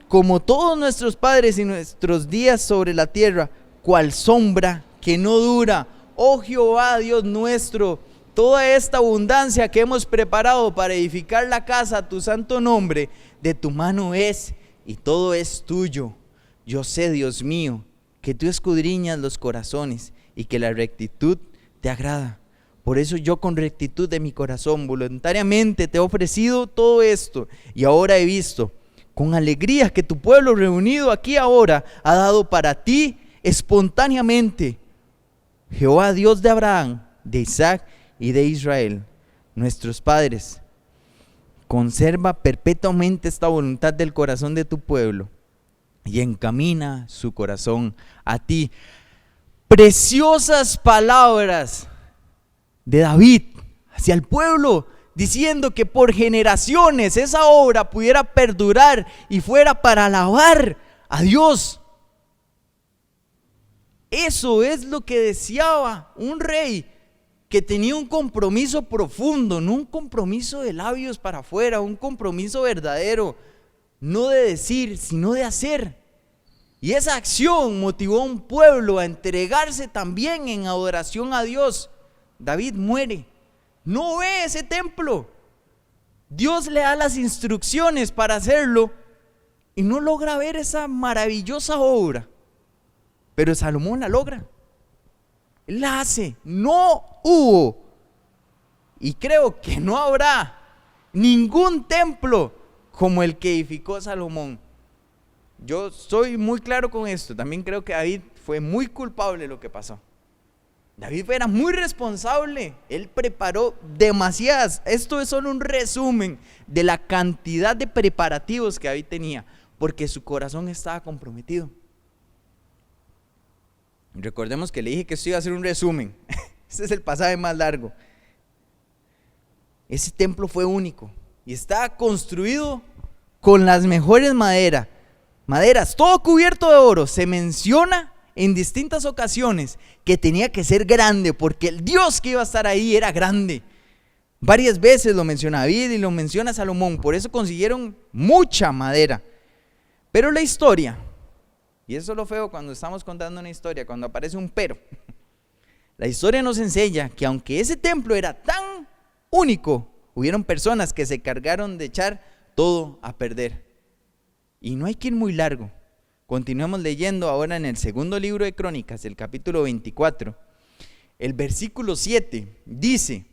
como todos nuestros padres, y nuestros días sobre la tierra, cual sombra que no dura. Oh Jehová, Dios nuestro, toda esta abundancia que hemos preparado para edificar la casa a tu santo nombre, de tu mano es, y todo es tuyo. Yo sé, Dios mío, que tú escudriñas los corazones y que la rectitud te agrada. Por eso yo, con rectitud de mi corazón, voluntariamente te he ofrecido todo esto, y ahora he visto con alegría que tu pueblo reunido aquí ahora ha dado para ti espontáneamente. Jehová, Dios de Abraham, de Isaac y de Israel, nuestros padres, conserva perpetuamente esta voluntad del corazón de tu pueblo y encamina su corazón a ti. Preciosas palabras de David hacia el pueblo, diciendo que por generaciones esa obra pudiera perdurar y fuera para alabar a Dios. Eso es lo que deseaba un rey que tenía un compromiso profundo, no un compromiso de labios para afuera, un compromiso verdadero, no de decir, sino de hacer. Y esa acción motivó a un pueblo a entregarse también en adoración a Dios. David muere, no ve ese templo. Dios le da las instrucciones para hacerlo y no logra ver esa maravillosa obra. Pero Salomón la logra. Él la hace. No hubo y creo que no habrá ningún templo como el que edificó Salomón. Yo soy muy claro con esto. También creo que David fue muy culpable de lo que pasó. David era muy responsable. Él preparó demasiadas. Esto es solo un resumen de la cantidad de preparativos que David tenía, porque su corazón estaba comprometido. Recordemos que le dije que esto iba a ser un resumen. Este es el pasaje más largo. Ese templo fue único y estaba construido con las mejores maderas, todo cubierto de oro. Se menciona en distintas ocasiones que tenía que ser grande, porque el Dios que iba a estar ahí era grande. Varias veces lo menciona David y lo menciona Salomón, por eso consiguieron mucha madera. Pero la historia, y eso es lo feo cuando estamos contando una historia, cuando aparece un pero, la historia nos enseña que aunque ese templo era tan único, hubieron personas que se cargaron de echar todo a perder. Y no hay que ir muy largo. Continuamos leyendo ahora en el segundo libro de Crónicas, el capítulo 24. El versículo 7 dice: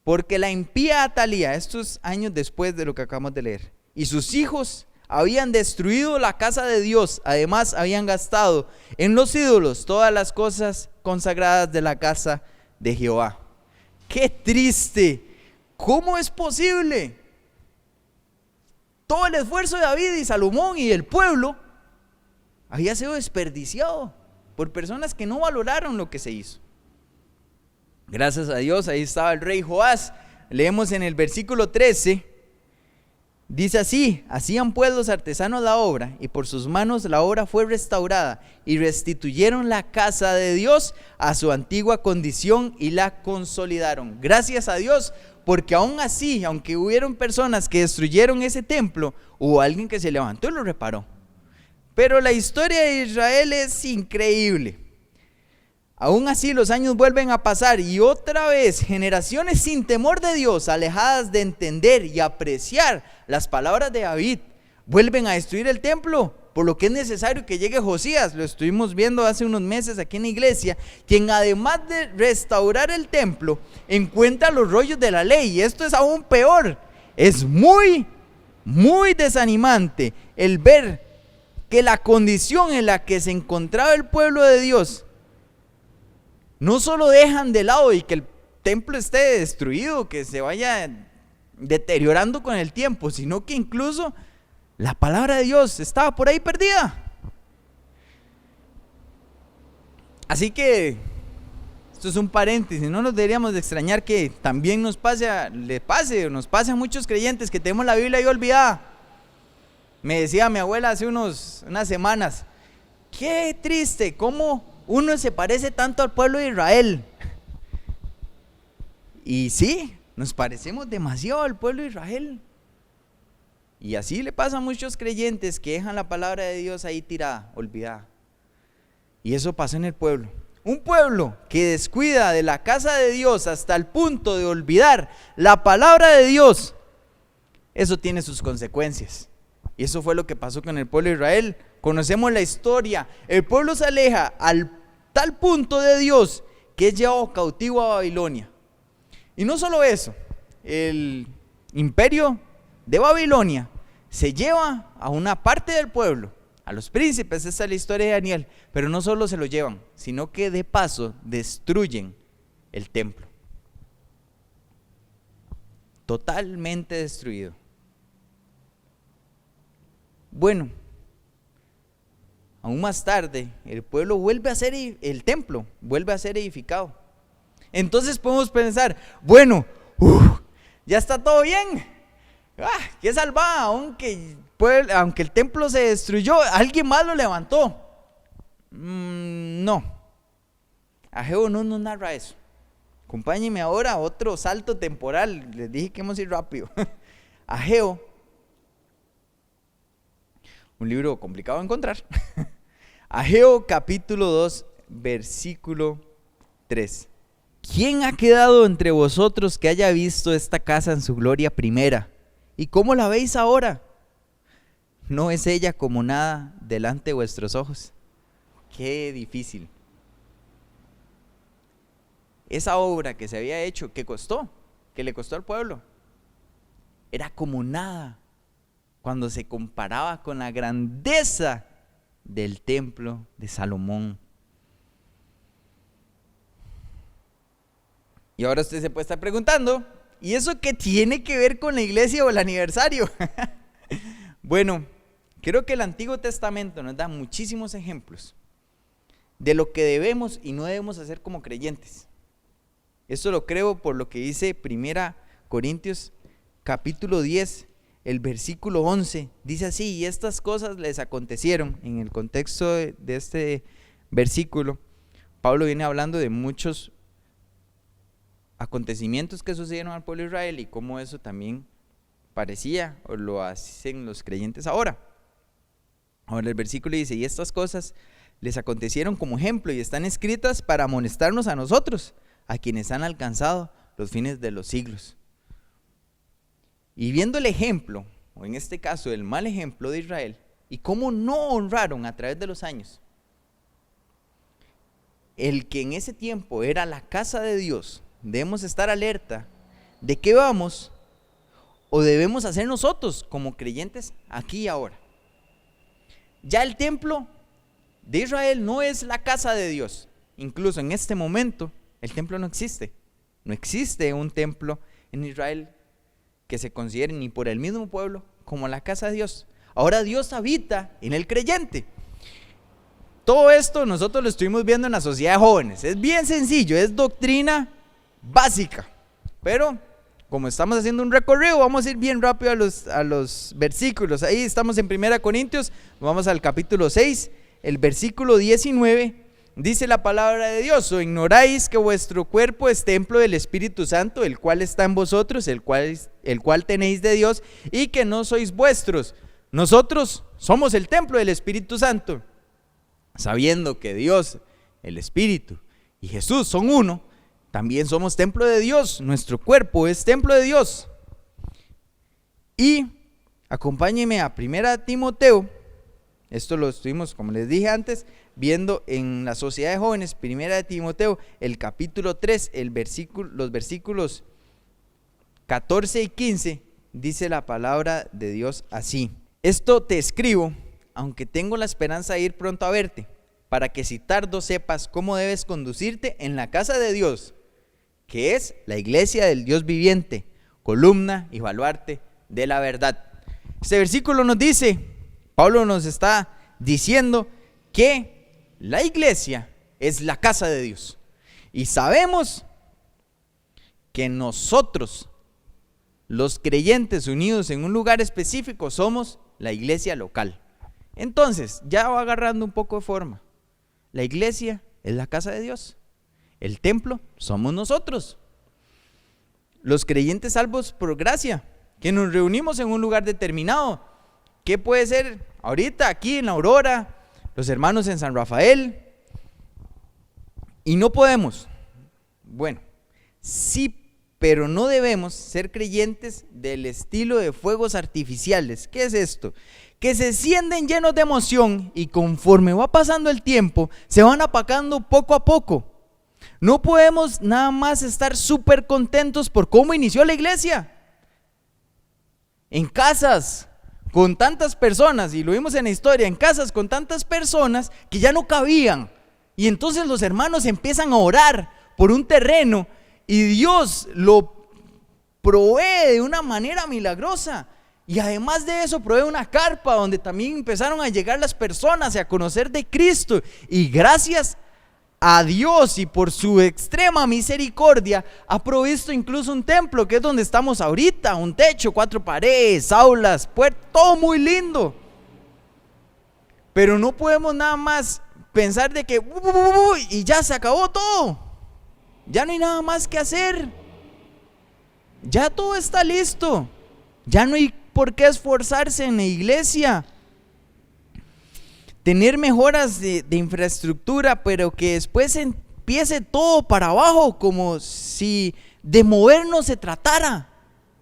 porque la impía Atalía, estos años después de lo que acabamos de leer, y sus hijos habían destruido la casa de Dios. Además habían gastado en los ídolos todas las cosas consagradas de la casa de Jehová. ¡Qué triste! ¿Cómo es posible? Todo el esfuerzo de David y Salomón y el pueblo había sido desperdiciado por personas que no valoraron lo que se hizo. Gracias a Dios, ahí estaba el rey Joás. Leemos en el versículo 13, dice así: hacían pues los artesanos la obra, y por sus manos la obra fue restaurada, y restituyeron la casa de Dios a su antigua condición y la consolidaron. Gracias a Dios, porque aún así, aunque hubieron personas que destruyeron ese templo, hubo alguien que se levantó y lo reparó. Pero la historia de Israel es increíble. Aún así los años vuelven a pasar y otra vez generaciones sin temor de Dios, alejadas de entender y apreciar las palabras de David, vuelven a destruir el templo, por lo que es necesario que llegue Josías. Lo estuvimos viendo hace unos meses aquí en la iglesia, quien además de restaurar el templo, encuentra los rollos de la ley. Y esto es aún peor. Es muy desanimante el ver que la condición en la que se encontraba el pueblo de Dios, no solo dejan de lado y que el templo esté destruido, que se vaya deteriorando con el tiempo, sino que incluso la palabra de Dios estaba por ahí perdida. Así que esto es un paréntesis. No nos deberíamos de extrañar que también nos pase a muchos creyentes que tenemos la Biblia ahí olvidada. Me decía mi abuela hace unas semanas: qué triste cómo uno se parece tanto al pueblo de Israel. Y sí, nos parecemos demasiado al pueblo de Israel. Y así le pasa a muchos creyentes que dejan la palabra de Dios ahí tirada, olvidada. Y eso pasó en el pueblo. Un pueblo que descuida de la casa de Dios hasta el punto de olvidar la palabra de Dios, eso tiene sus consecuencias. Y eso fue lo que pasó con el pueblo de Israel. Conocemos la historia. El pueblo se aleja al tal punto de Dios que es llevado cautivo a Babilonia. Y no solo eso, el imperio de Babilonia se lleva a una parte del pueblo, a los príncipes. Esa es la historia de Daniel. Pero no solo se lo llevan, sino que de paso destruyen el templo. Totalmente destruido. Bueno, aún más tarde, el pueblo vuelve a ser, el templo vuelve a ser edificado. Entonces podemos pensar, bueno, ya está todo bien. Qué salvada, aunque el templo se destruyó, alguien más lo levantó. No, Ageo no nos narra eso. Acompáñenme ahora a otro salto temporal. Les dije que hemos ido rápido. Ageo, un libro complicado de encontrar. Ageo capítulo 2, versículo 3. ¿Quién ha quedado entre vosotros que haya visto esta casa en su gloria primera? ¿Y cómo la veis ahora? ¿No es ella como nada delante de vuestros ojos? Qué difícil. Esa obra que se había hecho, ¿qué costó? que le costó al pueblo. Era como nada cuando se comparaba con la grandeza del templo de Salomón. Y ahora usted se puede estar preguntando, ¿y eso qué tiene que ver con la iglesia o el aniversario? Bueno, creo que el Antiguo Testamento nos da muchísimos ejemplos de lo que debemos y no debemos hacer como creyentes. Esto lo creo por lo que dice 1 Corintios capítulo 10, el versículo 11. Dice así: y estas cosas les acontecieron. En el contexto de este versículo, Pablo viene hablando de muchos acontecimientos que sucedieron al pueblo de Israel y cómo eso también parecía o lo hacen los creyentes ahora. Ahora el versículo dice: y estas cosas les acontecieron como ejemplo y están escritas para amonestarnos a nosotros, a quienes han alcanzado los fines de los siglos. Y viendo el ejemplo, o en este caso el mal ejemplo de Israel, y cómo no honraron a través de los años el que en ese tiempo era la casa de Dios, debemos estar alerta de qué vamos o debemos hacer nosotros como creyentes aquí y ahora. Ya el templo de Israel no es la casa de Dios. Incluso en este momento el templo no existe. No existe un templo en Israel que se considere ni por el mismo pueblo como la casa de Dios. Ahora Dios habita en el creyente. Todo esto nosotros lo estuvimos viendo en la sociedad de jóvenes. Es bien sencillo, es doctrina básica. Pero como estamos haciendo un recorrido, vamos a ir bien rápido a los versículos. Ahí estamos en 1 Corintios, vamos al capítulo 6, el versículo 19. Dice la palabra de Dios: o ignoráis que vuestro cuerpo es templo del Espíritu Santo, el cual está en vosotros, el cual tenéis de Dios, y que no sois vuestros. Nosotros somos el templo del Espíritu Santo. Sabiendo que Dios, el Espíritu y Jesús son uno, también somos templo de Dios. Nuestro cuerpo es templo de Dios. Y acompáñenme a 1 Timoteo. Esto lo estuvimos, como les dije antes, viendo en la sociedad de jóvenes. 1 Timoteo, el capítulo 3, los versículos 14 y 15, dice la palabra de Dios así: esto te escribo, aunque tengo la esperanza de ir pronto a verte, para que si tardo sepas cómo debes conducirte en la casa de Dios, que es la iglesia del Dios viviente, columna y baluarte de la verdad. Este versículo nos dice, Pablo nos está diciendo que la iglesia es la casa de Dios. Y sabemos que nosotros, los creyentes unidos en un lugar específico, somos la iglesia local. Entonces, ya va agarrando un poco de forma. La iglesia es la casa de Dios. El templo somos nosotros, los creyentes salvos por gracia, que nos reunimos en un lugar determinado. ¿Qué puede ser? Ahorita aquí en la Aurora, los hermanos en San Rafael. Y no podemos. Bueno, sí, pero no debemos ser creyentes del estilo de fuegos artificiales. ¿Qué es esto? Que se sienten llenos de emoción y conforme va pasando el tiempo, se van apagando poco a poco. No podemos nada más estar súper contentos por cómo inició la iglesia. En casas con tantas personas, y lo vimos en la historia, en casas con tantas personas que ya no cabían. Y entonces los hermanos empiezan a orar por un terreno y Dios lo provee de una manera milagrosa. Y además de eso provee una carpa donde también empezaron a llegar las personas y a conocer de Cristo. Y gracias a Dios y por su extrema misericordia ha provisto incluso un templo, que es donde estamos ahorita, un techo, 4 paredes, aulas, puertas, todo muy lindo. Pero no podemos nada más pensar de que y ya se acabó todo, ya no hay nada más que hacer, ya todo está listo, ya no hay por qué esforzarse en la iglesia. Tener mejoras de infraestructura, pero que después empiece todo para abajo, como si de movernos se tratara.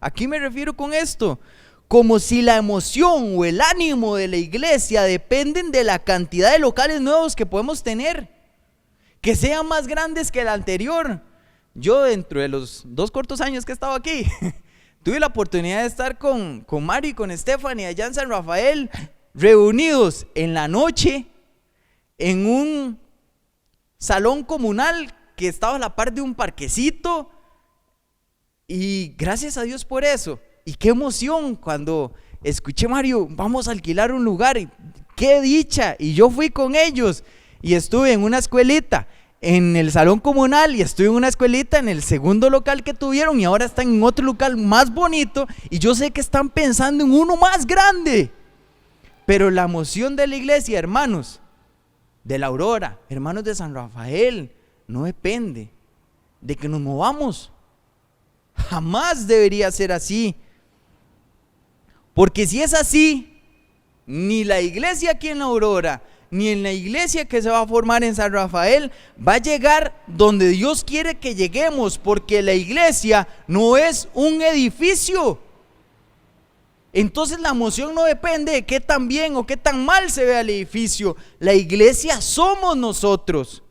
¿A qué me refiero con esto? Como si la emoción o el ánimo de la iglesia dependen de la cantidad de locales nuevos que podemos tener, que sean más grandes que el anterior. yo dentro de los 2 cortos años que he estado aquí, tuve la oportunidad de estar con Mario y con Stephanie allá en San Rafael, reunidos en la noche en un salón comunal que estaba a la par de un parquecito, y gracias a Dios por eso. Y qué emoción cuando escuché, Mario, vamos a alquilar un lugar, y qué dicha. Y yo fui con ellos y estuve en una escuelita en el salón comunal, y estuve en una escuelita en el segundo local que tuvieron, y ahora están en otro local más bonito, y yo sé que están pensando en uno más grande. Pero la emoción de la iglesia, hermanos de la Aurora, hermanos de San Rafael, no depende de que nos movamos. Jamás debería ser así, porque si es así, ni la iglesia aquí en la Aurora, ni en la iglesia que se va a formar en San Rafael va a llegar donde Dios quiere que lleguemos, porque la iglesia no es un edificio. Entonces la emoción no depende de qué tan bien o qué tan mal se vea el edificio. La iglesia somos nosotros.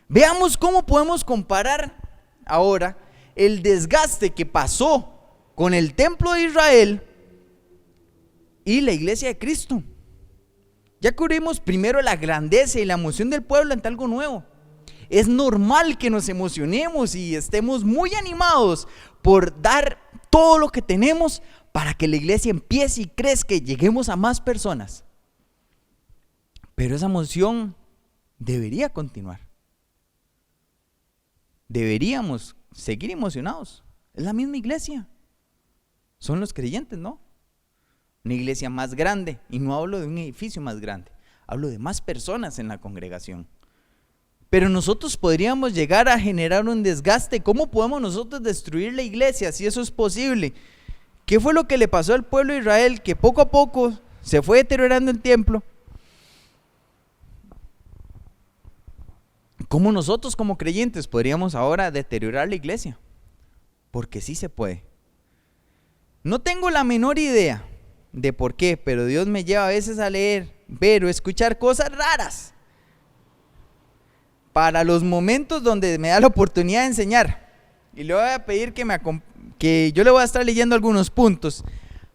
Veamos cómo podemos comparar ahora el desgaste que pasó con el templo de Israel y la iglesia de Cristo. Ya cubrimos primero la grandeza y la emoción del pueblo ante algo nuevo. Es normal que nos emocionemos y estemos muy animados por dar todo lo que tenemos para que la iglesia empiece y crezca y lleguemos a más personas. Pero esa emoción debería continuar. Deberíamos seguir emocionados. Es la misma iglesia. Son los creyentes, ¿no? Una iglesia más grande, y no hablo de un edificio más grande, hablo de más personas en la congregación. Pero nosotros podríamos llegar a generar un desgaste. ¿Cómo podemos nosotros destruir la iglesia si eso es posible? ¿Qué fue lo que le pasó al pueblo de Israel? Que poco a poco se fue deteriorando el templo. ¿Cómo nosotros como creyentes podríamos ahora deteriorar la iglesia? Porque sí se puede. No tengo la menor idea de por qué, pero Dios me lleva a veces a leer, ver o escuchar cosas raras para los momentos donde me da la oportunidad de enseñar. Y le voy a pedir que yo le voy a estar leyendo algunos puntos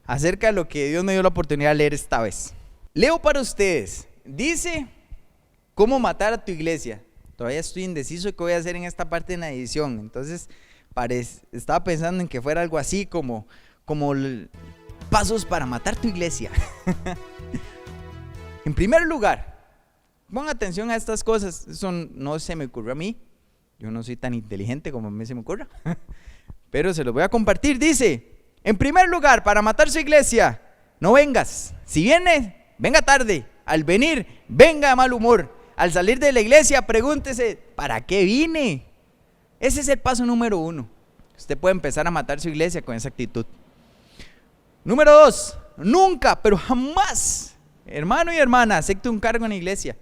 acerca de lo que Dios me dio la oportunidad de leer esta vez. Leo para ustedes. Dice, ¿cómo matar a tu iglesia? Todavía estoy indeciso de qué voy a hacer en esta parte de la edición. Entonces, estaba pensando en que fuera algo así como pasos para matar tu iglesia. En primer lugar, pongan atención a estas cosas. Eso no se me ocurrió a mí. Yo no soy tan inteligente como a mí se me ocurra. Pero se los voy a compartir. Dice, en primer lugar, para matar su iglesia, no vengas. Si viene, venga tarde. Al venir, venga de mal humor. Al salir de la iglesia, pregúntese, ¿para qué vine? Ese es el paso número 1. Usted puede empezar a matar su iglesia con esa actitud. Número 2, nunca, pero jamás, hermano y hermana, acepte un cargo en la iglesia.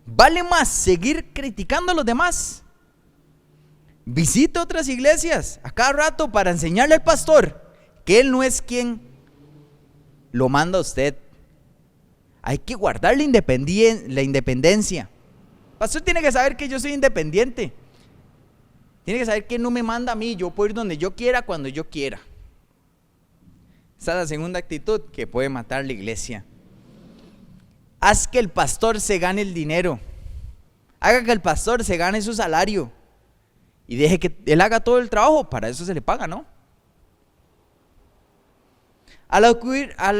Vale más seguir criticando a los demás. Visite otras iglesias a cada rato para enseñarle al pastor que él no es quien lo manda a usted. Hay que guardar la independencia. El pastor tiene que saber que yo soy independiente. Tiene que saber que no me manda a mí, yo puedo ir donde yo quiera, cuando yo quiera. Esa es la segunda actitud que puede matar la iglesia. Haz que el pastor se gane el dinero. Haga que el pastor se gane su salario. Y deje que él haga todo el trabajo, para eso se le paga, ¿no? Al acudir a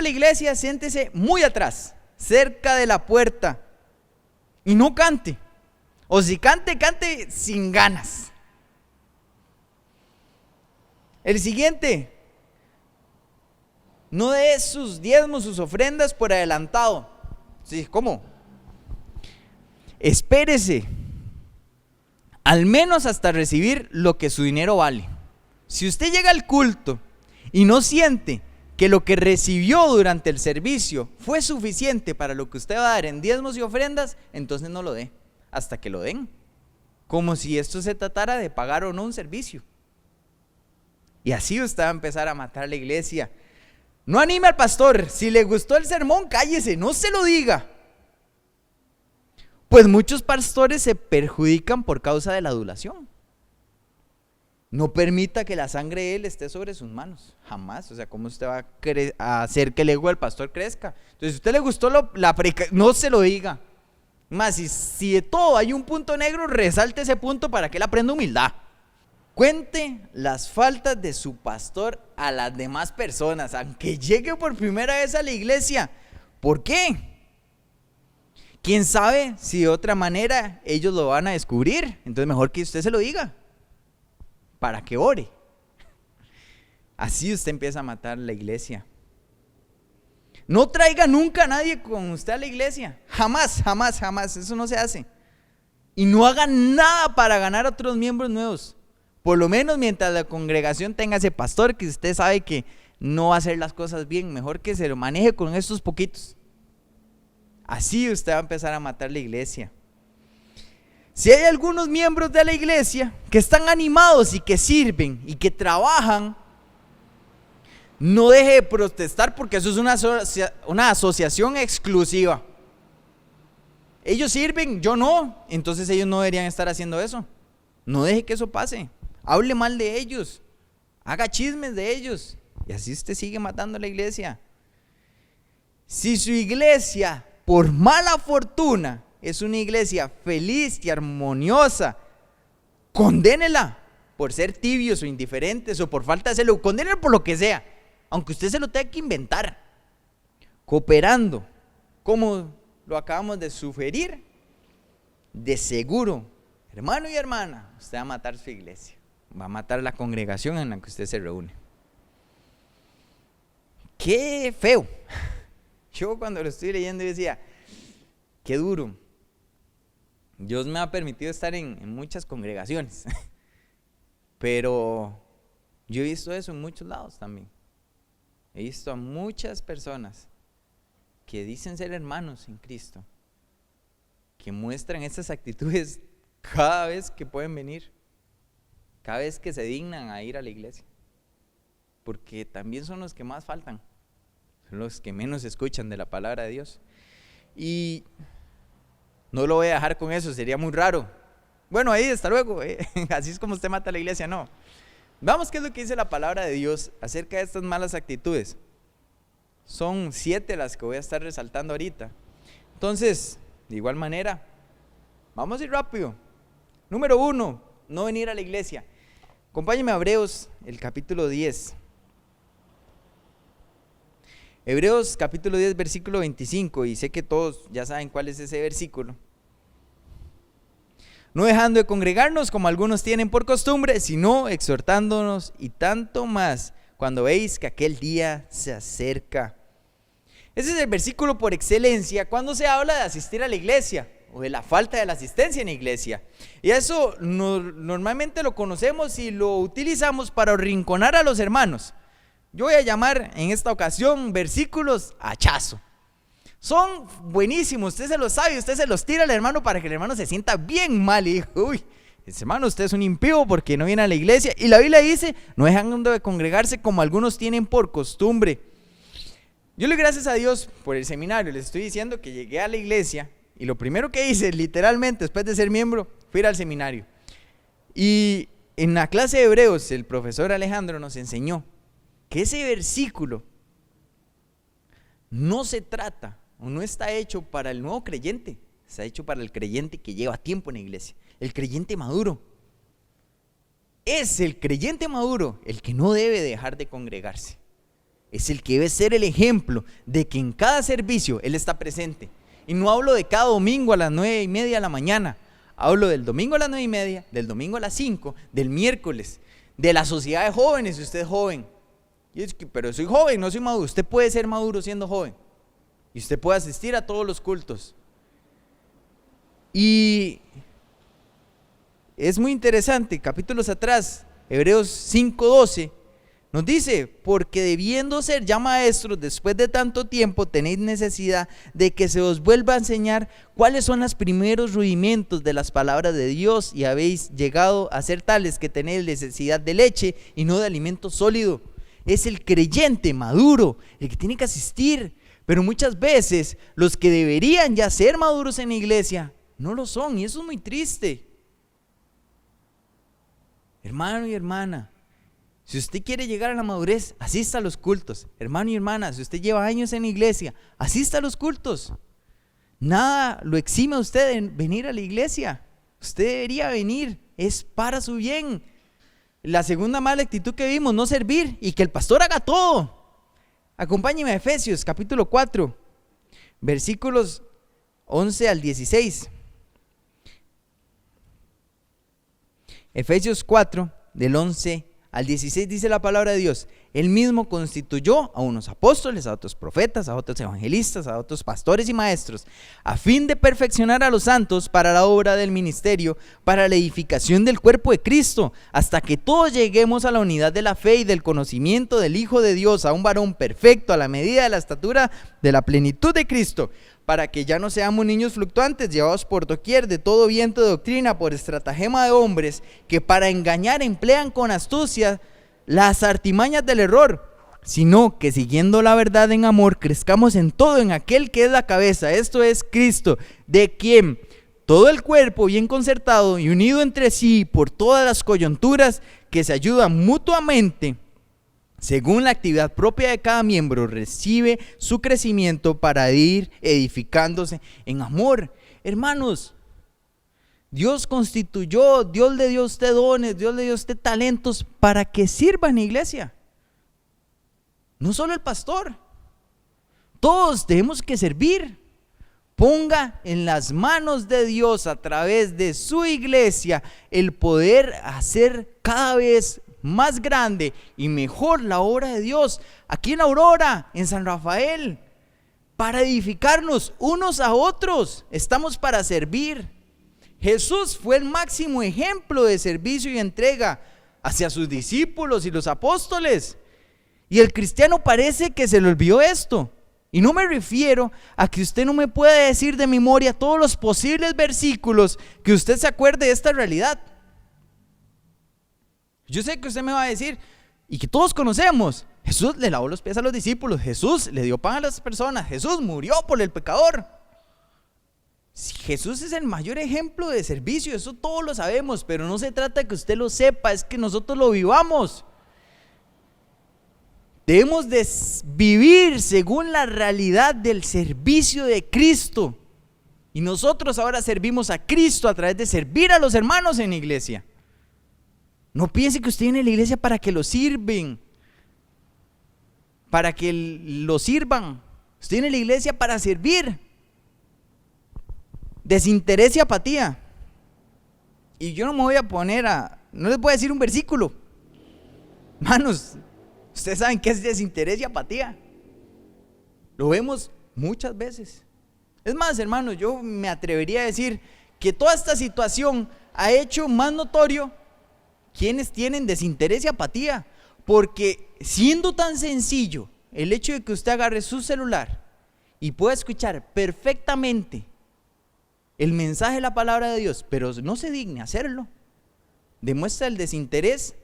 la iglesia, siéntese muy atrás, cerca de la puerta. Y no cante. O si cante, cante sin ganas. El siguiente, no dé sus diezmos, sus ofrendas por adelantado. ¿Sí? ¿Cómo? Espérese, al menos hasta recibir lo que su dinero vale. Si usted llega al culto y no siente que lo que recibió durante el servicio fue suficiente para lo que usted va a dar en diezmos y ofrendas, entonces no lo dé, hasta que lo den. Como si esto se tratara de pagar o no un servicio. Y así usted va a empezar a matar la iglesia. No anime al pastor. Si le gustó el sermón, cállese, no se lo diga. pues muchos pastores se perjudican por causa de la adulación. No permita que la sangre de él esté sobre sus manos, jamás. O sea, ¿cómo usted va a hacer que el ego del pastor crezca? Entonces, si a usted le gustó la predicación, no se lo diga. Más, si de todo hay un punto negro, resalte ese punto para que él aprenda humildad. Cuente las faltas de su pastor a las demás personas, aunque llegue por primera vez a la iglesia. ¿Por qué? ¿Quién sabe si de otra manera ellos lo van a descubrir? Entonces mejor que usted se lo diga, para que ore. Así usted empieza a matar la iglesia. No traiga nunca a nadie con usted a la iglesia. Jamás, jamás, jamás. Eso no se hace. Y no haga nada para ganar a otros miembros nuevos. Por lo menos mientras la congregación tenga ese pastor que usted sabe que no va a hacer las cosas bien. Mejor que se lo maneje con estos poquitos. Así usted va a empezar a matar la iglesia. Si hay algunos miembros de la iglesia que están animados y que sirven y que trabajan, no deje de protestar, porque eso es una asociación exclusiva. Ellos sirven, yo no, entonces ellos no deberían estar haciendo eso. No deje que eso pase. Hable mal de ellos, haga chismes de ellos, y así usted sigue matando a la iglesia. Si su iglesia, por mala fortuna, es una iglesia feliz y armoniosa, condénela por ser tibios o indiferentes o por falta de celo, condénela por lo que sea, aunque usted se lo tenga que inventar. Cooperando, como lo acabamos de sugerir, de seguro, hermano y hermana, usted va a matar su iglesia, va a matar la congregación en la que usted se reúne. ¡Qué feo! Yo cuando lo estoy leyendo decía, qué duro. Dios me ha permitido estar en muchas congregaciones, pero yo he visto eso en muchos lados también. He visto a muchas personas que dicen ser hermanos en Cristo, que muestran estas actitudes cada vez que pueden venir, cada vez que se dignan a ir a la iglesia, porque también son los que más faltan, son los que menos escuchan de la palabra de Dios. Y no lo voy a dejar con eso, sería muy raro. Bueno, ahí hasta luego, así es como usted mata a la iglesia, no. Vamos, ¿qué es lo que dice la palabra de Dios acerca de estas malas actitudes? Son 7 las que voy a estar resaltando ahorita. Entonces, de igual manera, vamos a ir rápido. Número 1, no venir a la iglesia. Acompáñenme a Hebreos, el capítulo 10. Hebreos capítulo 10, versículo 25, y sé que todos ya saben cuál es ese versículo. No dejando de congregarnos como algunos tienen por costumbre, sino exhortándonos, y tanto más cuando veis que aquel día se acerca. Ese es el versículo por excelencia cuando se habla de asistir a la iglesia o de la falta de la asistencia en la iglesia. Y eso normalmente lo conocemos y lo utilizamos para arrinconar a los hermanos. Yo voy a llamar en esta ocasión versículos hachazo. Son buenísimos, usted se los sabe, usted se los tira al hermano para que el hermano se sienta bien mal y diga, uy, hermano, usted es un impío porque no viene a la iglesia. Y la Biblia dice, no dejando de congregarse como algunos tienen por costumbre. Yo le doy gracias a Dios por el seminario. Les estoy diciendo que llegué a la iglesia y lo primero que hice, literalmente, después de ser miembro, fue ir al seminario. Y en la clase de Hebreos, el profesor Alejandro nos enseñó que ese versículo no se trata o no está hecho para el nuevo creyente, está hecho para el creyente que lleva tiempo en la iglesia, el creyente maduro. Es el creyente maduro el que no debe dejar de congregarse, es el que debe ser el ejemplo de que en cada servicio él está presente. Y no hablo de cada domingo a las 9:30 de la mañana, hablo del domingo a las 9:30, del domingo a las 5, del miércoles, de la sociedad de jóvenes, si usted es joven. Y es que, pero soy joven, no soy maduro. Usted puede ser maduro siendo joven y usted puede asistir a todos los cultos. Y es muy interesante, capítulos atrás, Hebreos 5:12 nos dice, porque debiendo ser ya maestros después de tanto tiempo, tenéis necesidad de que se os vuelva a enseñar cuáles son los primeros rudimentos de las palabras de Dios, y habéis llegado a ser tales que tenéis necesidad de leche y no de alimento sólido. Es el creyente maduro el que tiene que asistir, pero muchas veces los que deberían ya ser maduros en la iglesia No lo son, y eso es muy triste. Hermano y hermana, si usted quiere llegar a la madurez, asista a los cultos. Hermano y hermana, si usted lleva años en la iglesia, asista a los cultos. Nada lo exime a usted de venir a la iglesia. Usted debería venir, es para su bien. La segunda mala actitud que vimos, no servir y que el pastor haga todo. Acompáñeme a Efesios capítulo 4, versículos 11 al 16. Efesios 4, del 11 al 16 dice la palabra de Dios: Él mismo constituyó a unos apóstoles, a otros profetas, a otros evangelistas, a otros pastores y maestros, a fin de perfeccionar a los santos para la obra del ministerio, para la edificación del cuerpo de Cristo, hasta que todos lleguemos a la unidad de la fe y del conocimiento del Hijo de Dios, a un varón perfecto, a la medida de la estatura de la plenitud de Cristo, para que ya no seamos niños fluctuantes, llevados por doquier de todo viento de doctrina, por estratagema de hombres, que para engañar emplean con astucia las artimañas del error, sino que siguiendo la verdad en amor, crezcamos en todo en aquel que es la cabeza, esto es Cristo, de quien todo el cuerpo bien concertado y unido entre sí por todas las coyunturas que se ayudan mutuamente, según la actividad propia de cada miembro, recibe su crecimiento para ir edificándose en amor. Hermanos, Dios constituyó, Dios le dio a usted dones, Dios le dio a usted talentos para que sirva en la iglesia. No solo el pastor, todos tenemos que servir. Ponga en las manos de Dios a través de su iglesia el poder hacer cada vez más grande y mejor la obra de Dios aquí en Aurora, en San Rafael, para edificarnos unos a otros. Estamos para servir. Jesús fue el máximo ejemplo de servicio y entrega hacia sus discípulos y los apóstoles, y el cristiano parece que se le olvidó esto. Y no me refiero a que usted no me puede decir de memoria todos los posibles versículos que usted se acuerde de esta realidad. Yo sé que usted me va a decir, y que todos conocemos, Jesús le lavó los pies a los discípulos, Jesús le dio pan a las personas, Jesús murió por el pecador. Si Jesús es el mayor ejemplo de servicio, eso todos lo sabemos, pero no se trata de que usted lo sepa, es que nosotros lo vivamos. Debemos de vivir según la realidad del servicio de Cristo. Y nosotros ahora servimos a Cristo a través de servir a los hermanos en la iglesia. No piense que usted viene a la iglesia para que lo sirven, para que lo sirvan. Usted viene a la iglesia para servir. Desinterés y apatía. Y yo no me voy a poner no les voy a decir un versículo. Hermanos, ustedes saben qué es desinterés y apatía. Lo vemos muchas veces. Es más, hermanos, yo me atrevería a decir que toda esta situación ha hecho más notorio quienes tienen desinterés y apatía, porque siendo tan sencillo el hecho de que usted agarre su celular y pueda escuchar perfectamente el mensaje de la palabra de Dios, pero no se digne hacerlo, demuestra el desinterés.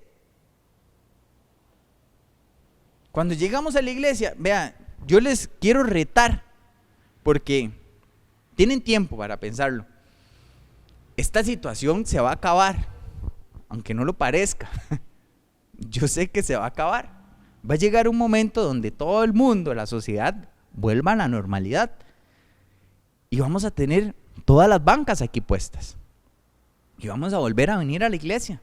Cuando llegamos a la iglesia, vean, yo les quiero retar, porque tienen tiempo para pensarlo. Esta situación se va a acabar, aunque no lo parezca. Yo sé que se va a acabar. Va a llegar un momento donde todo el mundo, la sociedad, vuelva a la normalidad. Y vamos a tener todas las bancas aquí puestas. Y vamos a volver a venir a la iglesia.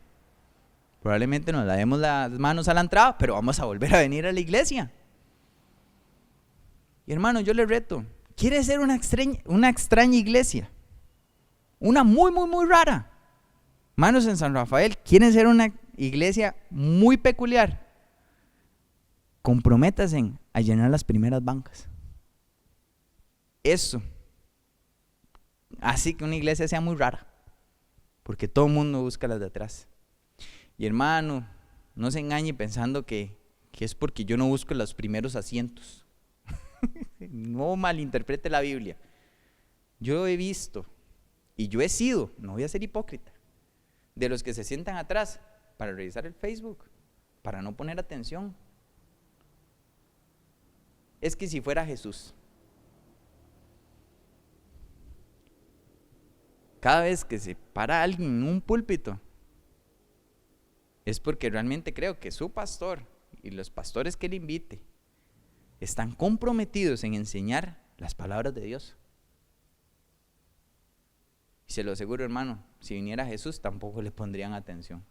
Probablemente nos lavemos las manos a la entrada, pero vamos a volver a venir a la iglesia. Y hermano, yo le reto, ¿quiere ser una extraña iglesia? Una muy, muy, muy rara. Hermanos, en San Rafael, ¿quieren ser una iglesia muy peculiar? Comprométanse a llenar las primeras bancas. Eso. Así que una iglesia sea muy rara, porque todo el mundo busca las de atrás. Y hermano, no se engañe pensando que es porque yo no busco los primeros asientos. No malinterprete la Biblia. Yo he visto, y yo he sido, no voy a ser hipócrita, de los que se sientan atrás para revisar el Facebook, para no poner atención. Es que si fuera Jesús, cada vez que se para alguien en un púlpito, es porque realmente creo que su pastor y los pastores que le invite están comprometidos en enseñar las palabras de Dios. Y se lo aseguro, hermano, si viniera Jesús tampoco le pondrían atención.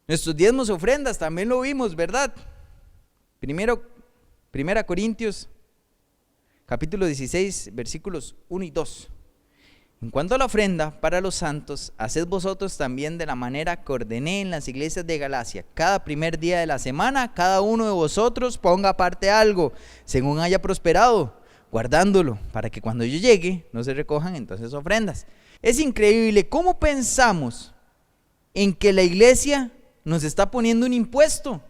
Nuestros diezmos y ofrendas también lo vimos, ¿verdad? Primera Corintios, capítulo 16, versículos 1 y 2. En cuanto a la ofrenda para los santos, haced vosotros también de la manera que ordené en las iglesias de Galacia. Cada primer día de la semana, cada uno de vosotros ponga aparte algo, según haya prosperado, guardándolo, para que cuando yo llegue, no se recojan entonces ofrendas. Es increíble cómo pensamos en que la iglesia nos está poniendo un impuesto.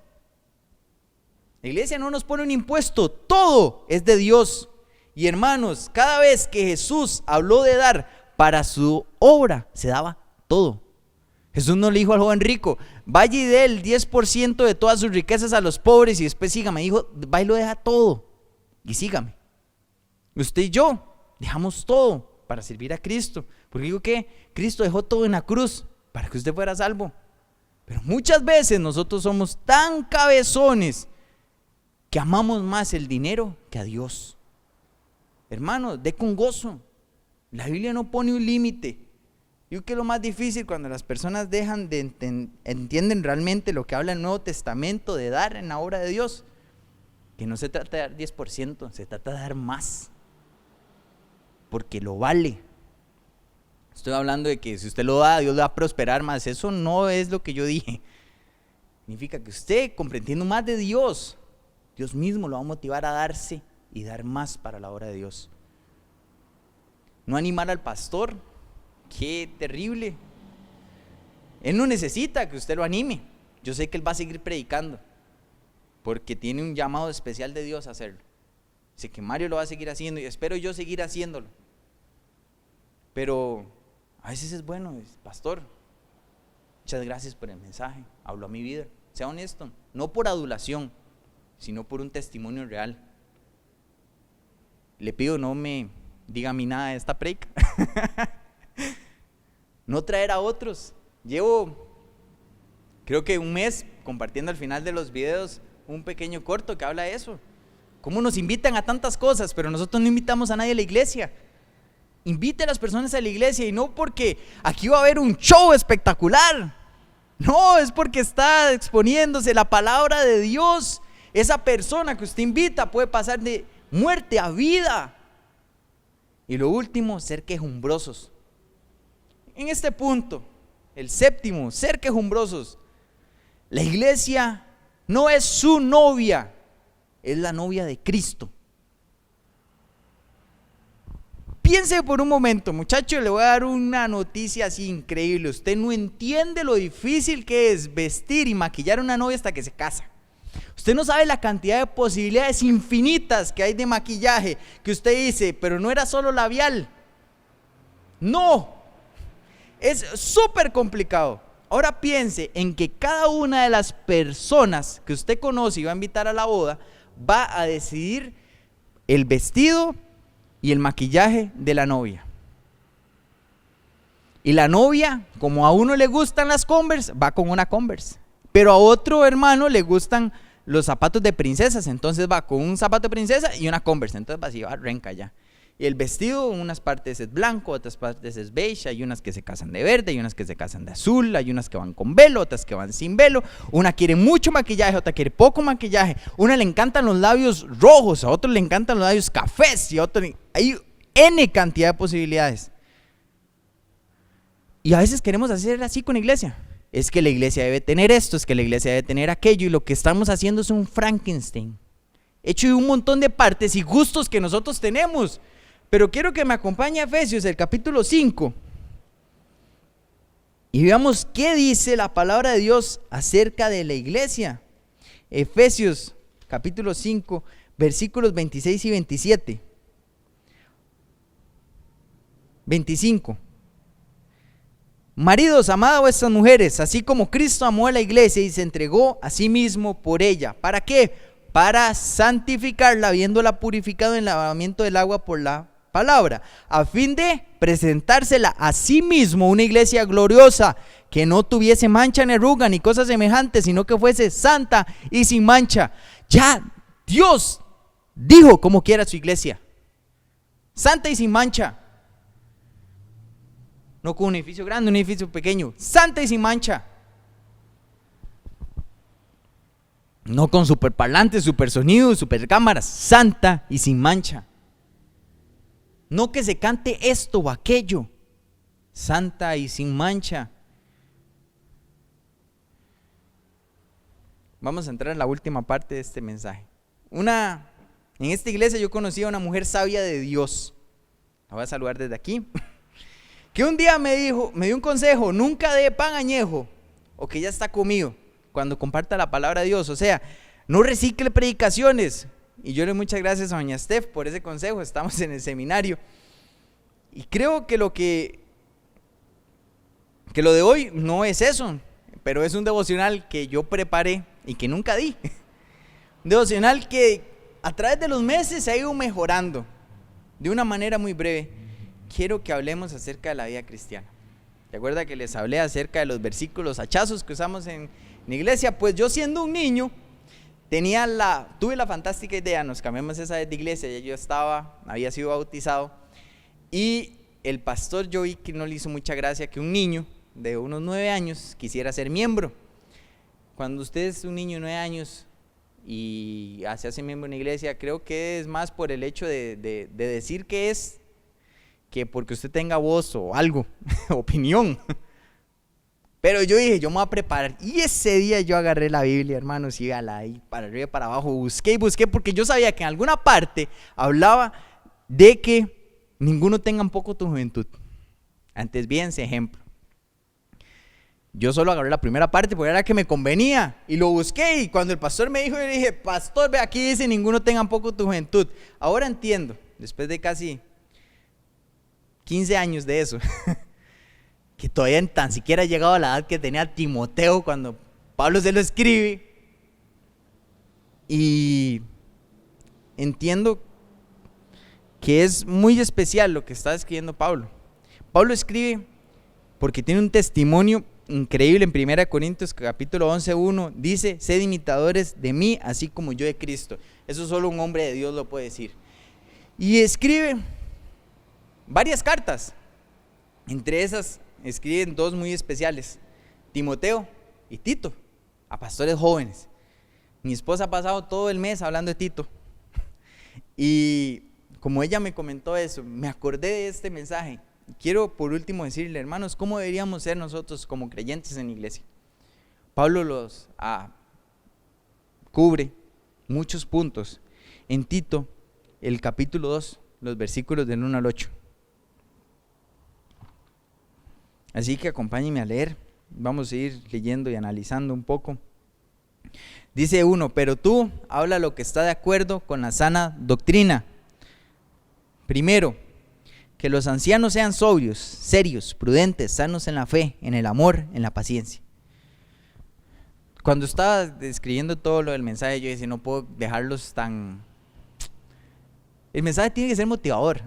La iglesia no nos pone un impuesto, todo es de Dios. Y hermanos, cada vez que Jesús habló de dar para su obra, se daba todo. Jesús no le dijo al joven rico, vaya y dé el 10% de todas sus riquezas a los pobres y después sígame. Dijo, va y lo deja todo y sígame. Usted y yo dejamos todo para servir a Cristo. Porque digo que Cristo dejó todo en la cruz para que usted fuera salvo. Pero muchas veces nosotros somos tan cabezones que amamos más el dinero que a Dios. Hermanos, dé con gozo. La Biblia no pone un límite. Yo creo que es lo más difícil cuando las personas entienden realmente lo que habla el Nuevo Testamento de dar en la obra de Dios. Que no se trata de dar 10%, se trata de dar más. Porque lo vale. Estoy hablando de que si usted lo da, Dios le va a prosperar más. Eso no es lo que yo dije. Significa que usted, comprendiendo más de Dios, Dios mismo lo va a motivar a darse y dar más para la obra de Dios. No animar al pastor, qué terrible. Él no necesita que usted lo anime. Yo sé que él va a seguir predicando, porque tiene un llamado especial de Dios a hacerlo. Sé que Mario lo va a seguir haciendo y espero yo seguir haciéndolo. Pero a veces es bueno, pastor, muchas gracias por el mensaje, habló a mi vida. Sea honesto, no por adulación, sino por un testimonio real. Le pido no me diga a mí nada de esta predica. No traer a otros. Llevo creo que un mes compartiendo al final de los videos un pequeño corto que habla de eso. Cómo nos invitan a tantas cosas, pero nosotros no invitamos a nadie a la iglesia. Invite a las personas a la iglesia, y no porque aquí va a haber un show espectacular. No, es porque está exponiéndose la palabra de Dios. Esa persona que usted invita puede pasar de muerte a vida. Y lo último, ser quejumbrosos. En este punto, el séptimo, ser quejumbrosos. La iglesia no es su novia, es la novia de Cristo. Piense por un momento, muchachos, le voy a dar una noticia así increíble. Usted no entiende lo difícil que es vestir y maquillar a una novia hasta que se casa. Usted no sabe la cantidad de posibilidades infinitas que hay de maquillaje, que usted dice, pero no era solo labial. No, es súper complicado. Ahora piense en que cada una de las personas que usted conoce y va a invitar a la boda, va a decidir el vestido y el maquillaje de la novia. Y la novia, como a uno le gustan las Converse, va con una Converse. Pero a otro hermano le gustan los zapatos de princesas, entonces va con un zapato de princesa y una Converse. Entonces va así, va renca ya. Y el vestido, unas partes es blanco, otras partes es beige. Hay unas que se casan de verde, hay unas que se casan de azul, hay unas que van con velo, otras que van sin velo. Una quiere mucho maquillaje, otra quiere poco maquillaje. Una le encantan los labios rojos, a otro le encantan los labios cafés, y a otro hay N cantidad de posibilidades. Y a veces queremos hacer así con la iglesia. Es que la iglesia debe tener esto, es que la iglesia debe tener aquello, y lo que estamos haciendo es un Frankenstein, hecho de un montón de partes y gustos que nosotros tenemos. Pero quiero que me acompañe a Efesios, el capítulo 5, y veamos qué dice la palabra de Dios acerca de la iglesia. Efesios, capítulo 5, versículos 26 y 27. 25. Maridos, amad a vuestras mujeres, así como Cristo amó a la iglesia y se entregó a sí mismo por ella. ¿Para qué? Para santificarla, habiéndola purificado en el lavamiento del agua por la palabra, a fin de presentársela a sí mismo una iglesia gloriosa, que no tuviese mancha ni arruga ni cosas semejantes, sino que fuese santa y sin mancha. Ya Dios dijo cómo quiera su iglesia, santa y sin mancha. No con un edificio grande, un edificio pequeño, santa y sin mancha. No con superparlantes, supersonidos, supercámaras, santa y sin mancha. No que se cante esto o aquello, santa y sin mancha. Vamos a entrar en la última parte de este mensaje. En esta iglesia yo conocí a una mujer sabia de Dios. La voy a saludar desde aquí. Que un día me dio un consejo: nunca dé pan añejo o que ya está comido cuando comparta la palabra de Dios. O sea, no recicle predicaciones. Y yo le doy muchas gracias a doña Steph por ese consejo. Estamos en el seminario. Y creo que lo de hoy no es eso, pero es un devocional que yo preparé y que nunca di. Un devocional que a través de los meses se ha ido mejorando de una manera muy breve. Quiero que hablemos acerca de la vida cristiana. ¿Te acuerdas que les hablé acerca de los versículos hachazos que usamos en la iglesia? Pues yo, siendo un niño, tuve la fantástica idea, nos cambiamos esa vez de iglesia, ya yo había sido bautizado, y el pastor, yo vi que no le hizo mucha gracia que un niño de unos 9 años quisiera ser miembro. Cuando usted es un niño de 9 años y se hace miembro de una iglesia, creo que es más por el hecho de decir que porque usted tenga voz o algo, opinión. Pero yo dije, yo me voy a preparar. Y ese día yo agarré la Biblia, hermanos, y ahí para arriba y para abajo, busqué, porque yo sabía que en alguna parte hablaba de que ninguno tenga en poco tu juventud. Antes bien, ese ejemplo. Yo solo agarré la primera parte porque era la que me convenía y lo busqué, y cuando el pastor me dijo, yo le dije: pastor, ve, aquí dice ninguno tenga en poco tu juventud. Ahora entiendo, después de casi 15 años de eso, que todavía ni tan siquiera ha llegado a la edad que tenía Timoteo cuando Pablo se lo escribe. Y entiendo que es muy especial lo que está escribiendo Pablo. Pablo escribe porque tiene un testimonio increíble en 1 Corintios capítulo 11:1. Dice: sed imitadores de mí, así como yo de Cristo. Eso solo un hombre de Dios lo puede decir. Y escribe varias cartas. Entre esas escriben 2 muy especiales: Timoteo y Tito, a pastores jóvenes. Mi esposa ha pasado todo el mes hablando de Tito. Y como ella me comentó eso, me acordé de este mensaje. Quiero por último decirle, hermanos, cómo deberíamos ser nosotros como creyentes en la iglesia. Pablo los cubre muchos puntos en Tito, el capítulo 2, los versículos del 1 al 8. Así que acompáñenme a leer. Vamos a ir leyendo y analizando un poco. Dice 1: pero tú habla lo que está de acuerdo con la sana doctrina. Primero, que los ancianos sean sobrios, serios, prudentes, sanos en la fe, en el amor, en la paciencia. Cuando estaba describiendo todo lo del mensaje, yo decía, no puedo dejarlos tan... El mensaje tiene que ser motivador.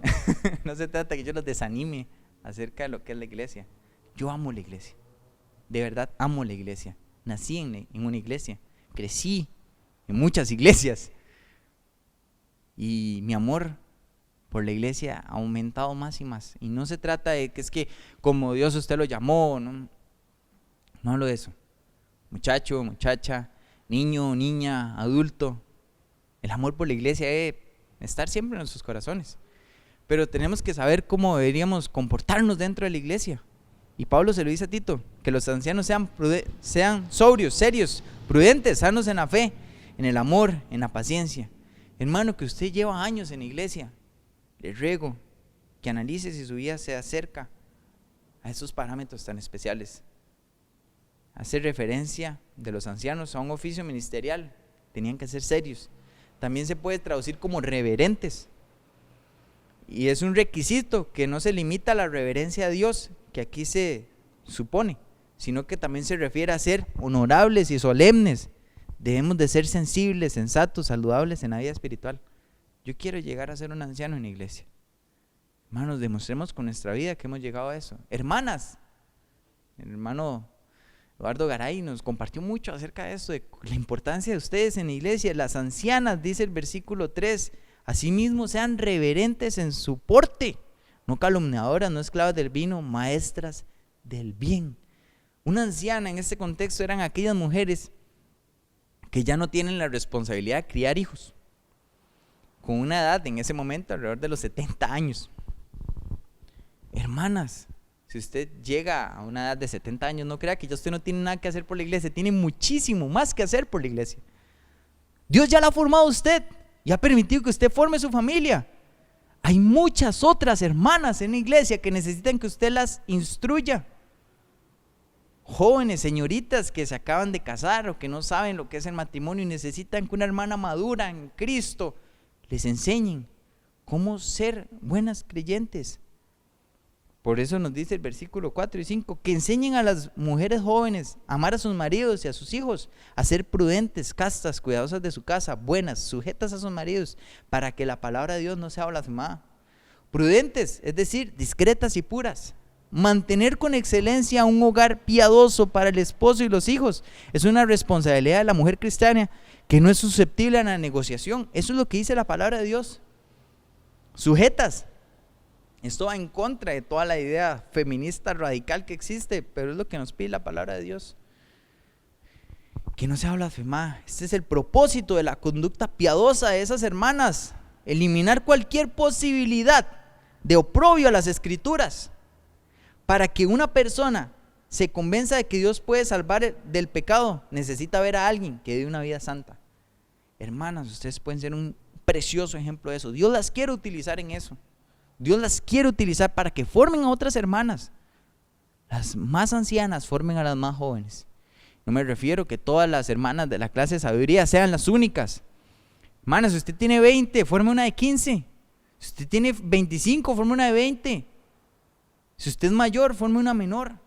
No se trata que yo los desanime acerca de lo que es la iglesia. Yo amo la iglesia, de verdad amo la iglesia. Nací en una iglesia, crecí en muchas iglesias, y mi amor por la iglesia ha aumentado más y más. Y no se trata de que es que como Dios usted lo llamó, no hablo de eso. Muchacho, muchacha, niño, niña, adulto, el amor por la iglesia debe estar siempre en nuestros corazones. Pero tenemos que saber cómo deberíamos comportarnos dentro de la iglesia. Y Pablo se lo dice a Tito, que los ancianos sean sobrios, serios, prudentes, sanos en la fe, en el amor, en la paciencia. Hermano, que usted lleva años en la iglesia, le ruego que analice si su vida se acerca a esos parámetros tan especiales. Hacer referencia de los ancianos a un oficio ministerial, tenían que ser serios. También se puede traducir como reverentes. Y es un requisito que no se limita a la reverencia a Dios, que aquí se supone, sino que también se refiere a ser honorables y solemnes. Debemos de ser sensibles, sensatos, saludables en la vida espiritual. Yo quiero llegar a ser un anciano en la iglesia. Hermanos, demostremos con nuestra vida que hemos llegado a eso. Hermanas, el hermano Eduardo Garay nos compartió mucho acerca de esto, de la importancia de ustedes en la iglesia. Las ancianas, dice el versículo 3, asimismo sean reverentes en su porte, no calumniadoras, no esclavas del vino, maestras del bien. Una anciana en este contexto eran aquellas mujeres que ya no tienen la responsabilidad de criar hijos, con una edad en ese momento alrededor de los 70 años. Hermanas, si usted llega a una edad de 70 años, no crea que ya usted no tiene nada que hacer por la iglesia, tiene muchísimo más que hacer por la iglesia. Dios ya la ha formado a usted y ha permitido que usted forme su familia. Hay muchas otras hermanas en la iglesia que necesitan que usted las instruya. Jóvenes, señoritas que se acaban de casar o que no saben lo que es el matrimonio y necesitan que una hermana madura en Cristo les enseñen cómo ser buenas creyentes. Por eso nos dice el versículo 4 y 5, que enseñen a las mujeres jóvenes a amar a sus maridos y a sus hijos, a ser prudentes, castas, cuidadosas de su casa, buenas, sujetas a sus maridos, para que la palabra de Dios no sea blasfemada. Prudentes, es decir, discretas y puras. Mantener con excelencia un hogar piadoso para el esposo y los hijos es una responsabilidad de la mujer cristiana que no es susceptible a la negociación. Eso es lo que dice la palabra de Dios. Sujetas. Esto va en contra de toda la idea feminista radical que existe, pero es lo que nos pide la palabra de Dios. Que no sea blasfemada. Este es el propósito de la conducta piadosa de esas hermanas. Eliminar cualquier posibilidad de oprobio a las escrituras. Para que una persona se convenza de que Dios puede salvar del pecado, necesita ver a alguien que vive una vida santa. Hermanas, ustedes pueden ser un precioso ejemplo de eso. Dios las quiere utilizar en eso. Dios las quiere utilizar para que formen a otras hermanas. Las más ancianas formen a las más jóvenes. No me refiero que todas las hermanas de la clase de sabiduría sean las únicas. Hermanas, si usted tiene 20, forme una de 15. Si usted tiene 25, forme una de 20. Si usted es mayor, forme una menor.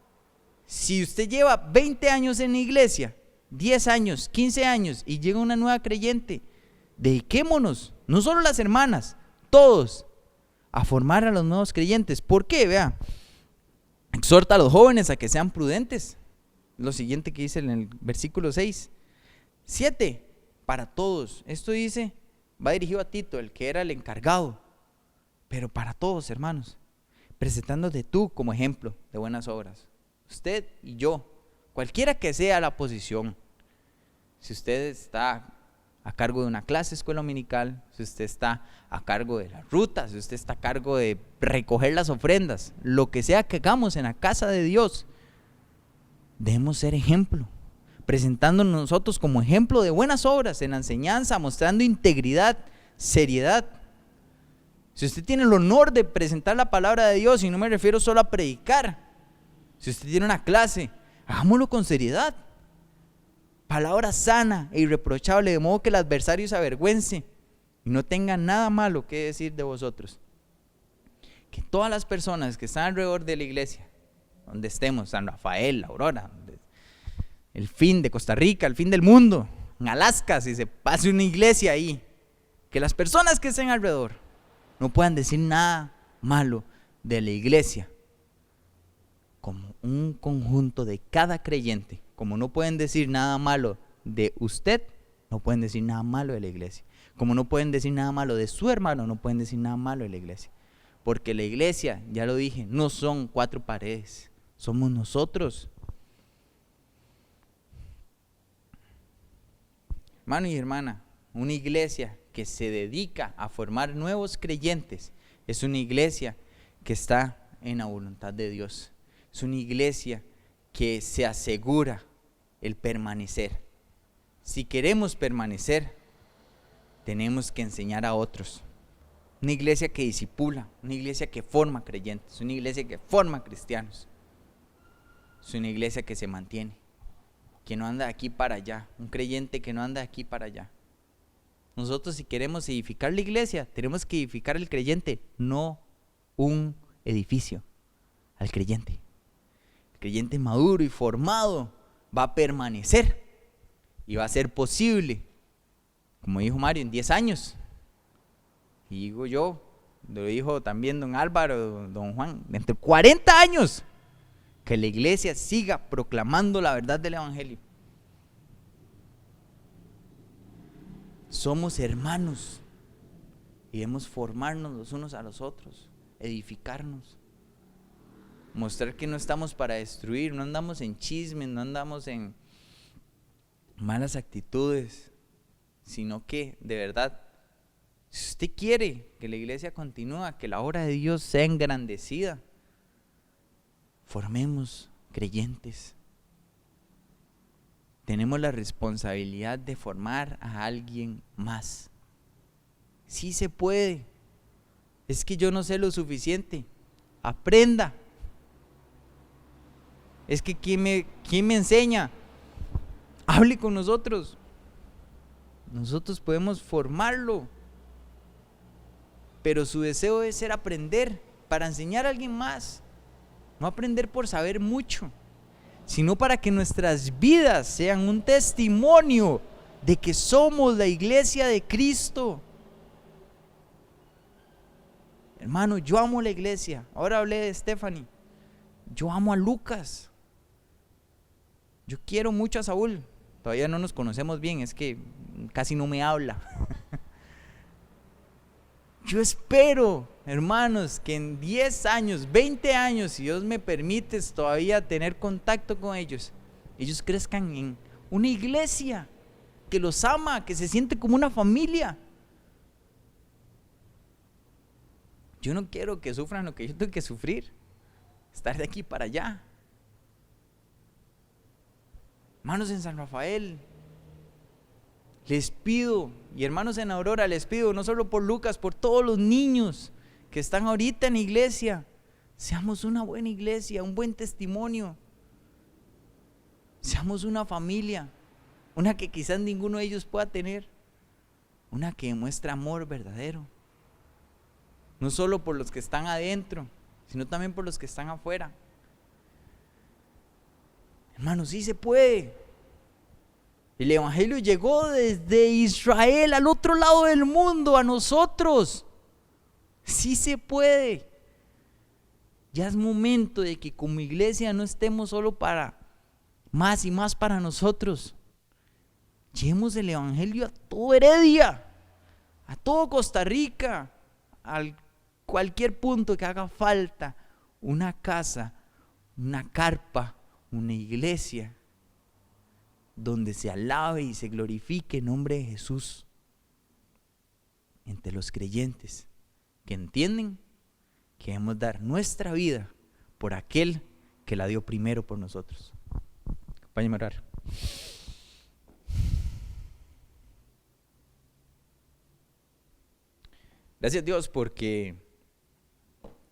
Si usted lleva 20 años en la iglesia, 10 años, 15 años y llega una nueva creyente, dediquémonos, no solo las hermanas, todos, a formar a los nuevos creyentes. ¿Por qué? Vea, exhorta a los jóvenes a que sean prudentes. Lo siguiente que dice en el versículo 6. 7, para todos. Esto dice, va dirigido a Tito, el que era el encargado, pero para todos, hermanos, presentándote tú como ejemplo de buenas obras. Usted y yo, cualquiera que sea la posición, si usted está a cargo de una clase escuela dominical, si usted está a cargo de la ruta, si usted está a cargo de recoger las ofrendas, lo que sea que hagamos en la casa de Dios, debemos ser ejemplo, presentándonos nosotros como ejemplo de buenas obras en la enseñanza, mostrando integridad, seriedad. Si usted tiene el honor de presentar la palabra de Dios, y no me refiero solo a predicar, si usted tiene una clase, hagámoslo con seriedad. Palabra sana e irreprochable, de modo que el adversario se avergüence y no tenga nada malo que decir de vosotros. Que todas las personas que están alrededor de la iglesia, donde estemos, San Rafael, La Aurora, el fin de Costa Rica, el fin del mundo, en Alaska, si se pase una iglesia ahí, que las personas que estén alrededor no puedan decir nada malo de la iglesia, como un conjunto de cada creyente. Como no pueden decir nada malo de usted, no pueden decir nada malo de la iglesia. Como no pueden decir nada malo de su hermano, no pueden decir nada malo de la iglesia. Porque la iglesia, ya lo dije, no son 4 paredes, somos nosotros. Hermano y hermana, una iglesia que se dedica a formar nuevos creyentes es una iglesia que está en la voluntad de Dios. Es una iglesia que se asegura el permanecer. Si queremos permanecer, tenemos que enseñar a otros. Una iglesia que discipula, una iglesia que forma creyentes, una iglesia que forma cristianos. Es una iglesia que se mantiene, que no anda de aquí para allá, un creyente que no anda de aquí para allá. Nosotros, si queremos edificar la iglesia, tenemos que edificar al creyente, no un edificio, al creyente. El creyente maduro y formado va a permanecer y va a ser posible, como dijo Mario, en 10 años. Y digo yo, lo dijo también don Álvaro, don Juan, dentro de 40 años, que la iglesia siga proclamando la verdad del evangelio. Somos hermanos y debemos formarnos los unos a los otros, edificarnos, mostrar que no estamos para destruir, no andamos en chismes, no andamos en malas actitudes, sino que de verdad, si usted quiere que la iglesia continúe, que la obra de Dios sea engrandecida, formemos creyentes. Tenemos la responsabilidad de formar a alguien más. Sí se puede. Es que yo no sé lo suficiente. Aprenda. Es que ¿quién me enseña? Hable con nosotros. Nosotros podemos formarlo. Pero su deseo debe ser aprender para enseñar a alguien más. No aprender por saber mucho, sino para que nuestras vidas sean un testimonio de que somos la iglesia de Cristo. Hermano, yo amo la iglesia. Ahora hablé de Stephanie. Yo amo a Lucas. Yo quiero mucho a Saúl. Todavía no nos conocemos bien, es que casi no me habla. Yo espero, hermanos, que en 10 años, 20 años, si Dios me permite todavía tener contacto con ellos crezcan en una iglesia que los ama, que se siente como una familia. Yo no quiero que sufran lo que yo tengo que sufrir, estar de aquí para allá. Hermanos en San Rafael, les pido, y hermanos en Aurora, les pido, no solo por Lucas, por todos los niños que están ahorita en la iglesia, seamos una buena iglesia, un buen testimonio. Seamos una familia, una que quizás ninguno de ellos pueda tener, una que demuestre amor verdadero. No solo por los que están adentro, sino también por los que están afuera. Hermanos, sí se puede. El evangelio llegó desde Israel al otro lado del mundo, a nosotros. Sí se puede. Ya es momento de que como iglesia no estemos solo para más y más para nosotros. Llevemos el evangelio a todo Heredia, a todo Costa Rica, a cualquier punto que haga falta, una casa, una carpa, una iglesia donde se alabe y se glorifique el nombre de Jesús entre los creyentes que entienden que debemos dar nuestra vida por aquel que la dio primero por nosotros. Acompáñenme a orar. Gracias, Dios, porque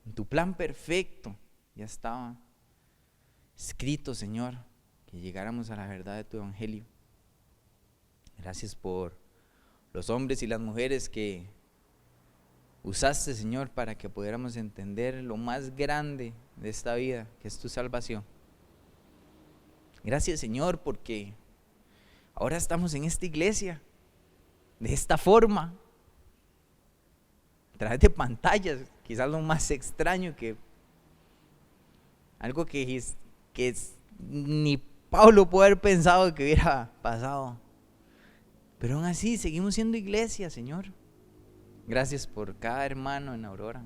en tu plan perfecto ya estaba escrito, Señor, que llegáramos a la verdad de tu evangelio. Gracias por los hombres y las mujeres que usaste, Señor, para que pudiéramos entender lo más grande de esta vida, que es tu salvación. Gracias, Señor, porque ahora estamos en esta iglesia, de esta forma, a través de pantallas, quizás lo más extraño que algo que ni Pablo puede haber pensado que hubiera pasado. Pero aún así seguimos siendo iglesia, Señor. Gracias por cada hermano en Aurora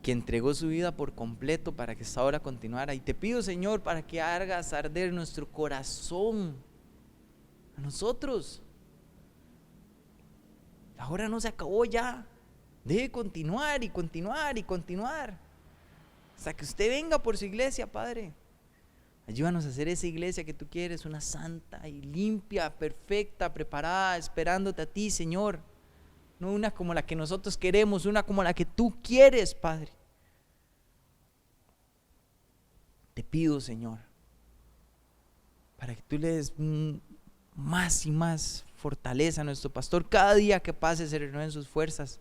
que entregó su vida por completo para que esta obra continuara. Y te pido, Señor, para que hagas arder nuestro corazón a nosotros. La obra no se acabó ya. Debe continuar y continuar y continuar hasta que usted venga por su iglesia, Padre. Ayúdanos a hacer esa iglesia que tú quieres, una santa y limpia, perfecta, preparada, esperándote a ti, Señor. No una como la que nosotros queremos, una como la que tú quieres, Padre. Te pido, Señor, para que tú le des más y más fortaleza a nuestro pastor. Cada día que pase se renueven sus fuerzas.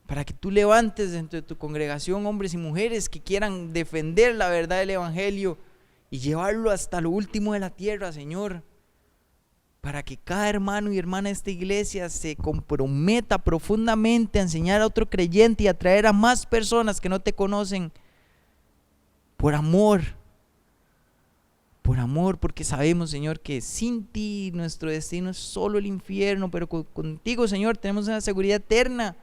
Para que tú levantes dentro de tu congregación hombres y mujeres que quieran defender la verdad del evangelio y llevarlo hasta lo último de la tierra, Señor. para que cada hermano y hermana de esta iglesia se comprometa profundamente a enseñar a otro creyente y a traer a más personas que no te conocen por amor, porque sabemos, Señor, que sin ti nuestro destino es solo el infierno, pero contigo, Señor, tenemos una seguridad eterna.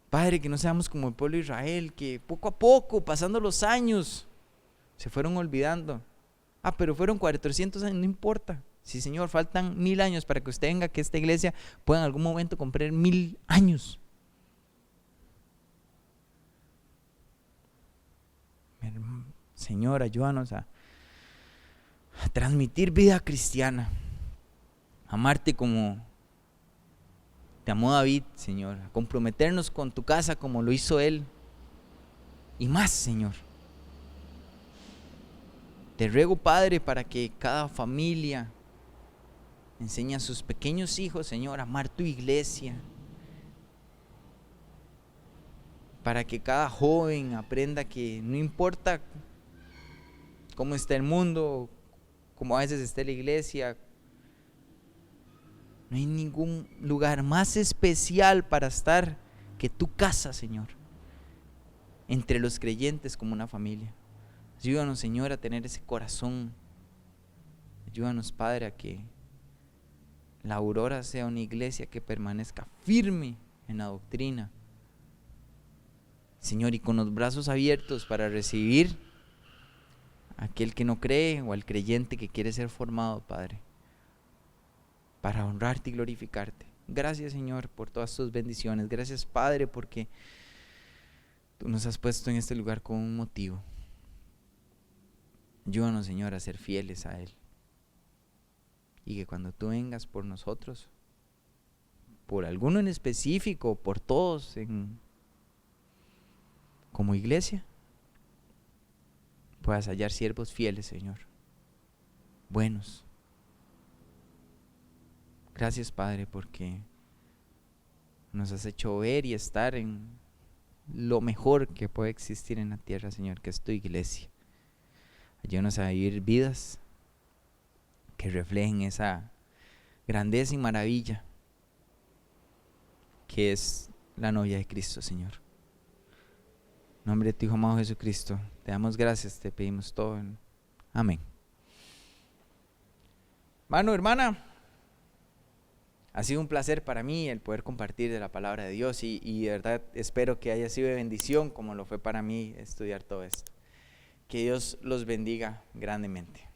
Padre, que no seamos como el pueblo de Israel, que poco a poco, pasando los años, se fueron olvidando. Pero fueron 400 años, no importa. Sí, Señor, faltan 1000 años para que usted venga, que esta iglesia pueda en algún momento cumplir 1000 años. Señor, ayúdanos a transmitir vida cristiana, amarte como te amó David, Señor, a comprometernos con tu casa como lo hizo él, y más, Señor. Te ruego, Padre, para que cada familia enseñe a sus pequeños hijos, Señor, a amar tu iglesia, para que cada joven aprenda que no importa cómo está el mundo, cómo a veces está la iglesia, no hay ningún lugar más especial para estar que tu casa, Señor, entre los creyentes como una familia. Ayúdanos, Señor, a tener ese corazón. Ayúdanos, Padre, a que la Aurora sea una iglesia que permanezca firme en la doctrina, Señor, y con los brazos abiertos para recibir a aquel que no cree o al creyente que quiere ser formado, Padre, para honrarte y glorificarte. Gracias, Señor, por todas tus bendiciones. Gracias, Padre, porque tú nos has puesto en este lugar con un motivo. Ayúdanos, Señor, a ser fieles a Él. Y que cuando tú vengas por nosotros, por alguno en específico, por todos como iglesia, puedas hallar siervos fieles, Señor, buenos. Gracias, Padre, porque nos has hecho ver y estar en lo mejor que puede existir en la tierra, Señor, que es tu iglesia. Ayúdanos a vivir vidas que reflejen esa grandeza y maravilla que es la novia de Cristo, Señor. En nombre de tu Hijo amado Jesucristo, te damos gracias, te pedimos todo. Amén. Hermano, hermana, ha sido un placer para mí el poder compartir de la palabra de Dios y de verdad espero que haya sido de bendición como lo fue para mí estudiar todo esto. Que Dios los bendiga grandemente.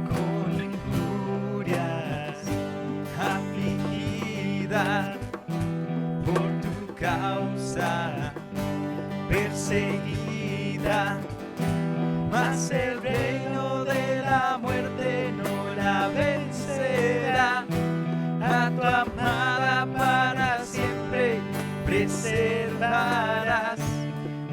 Con injurias afligida por tu causa, perseguida, mas el reino de la muerte no la vencerá. A tu amada para siempre preservarás,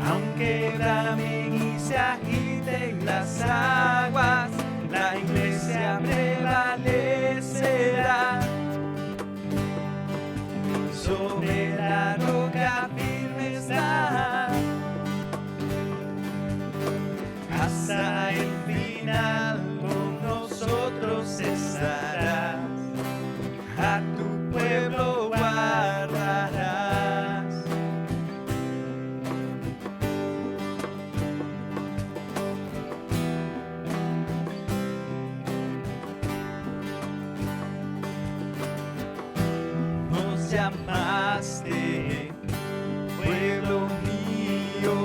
aunque bramen y se agiten las aguas, la iglesia prevalecerá. Sobre la roca firme está, hasta el final con nosotros estarás, a tu pueblo guardarás. Nos llamaste, pueblo mío,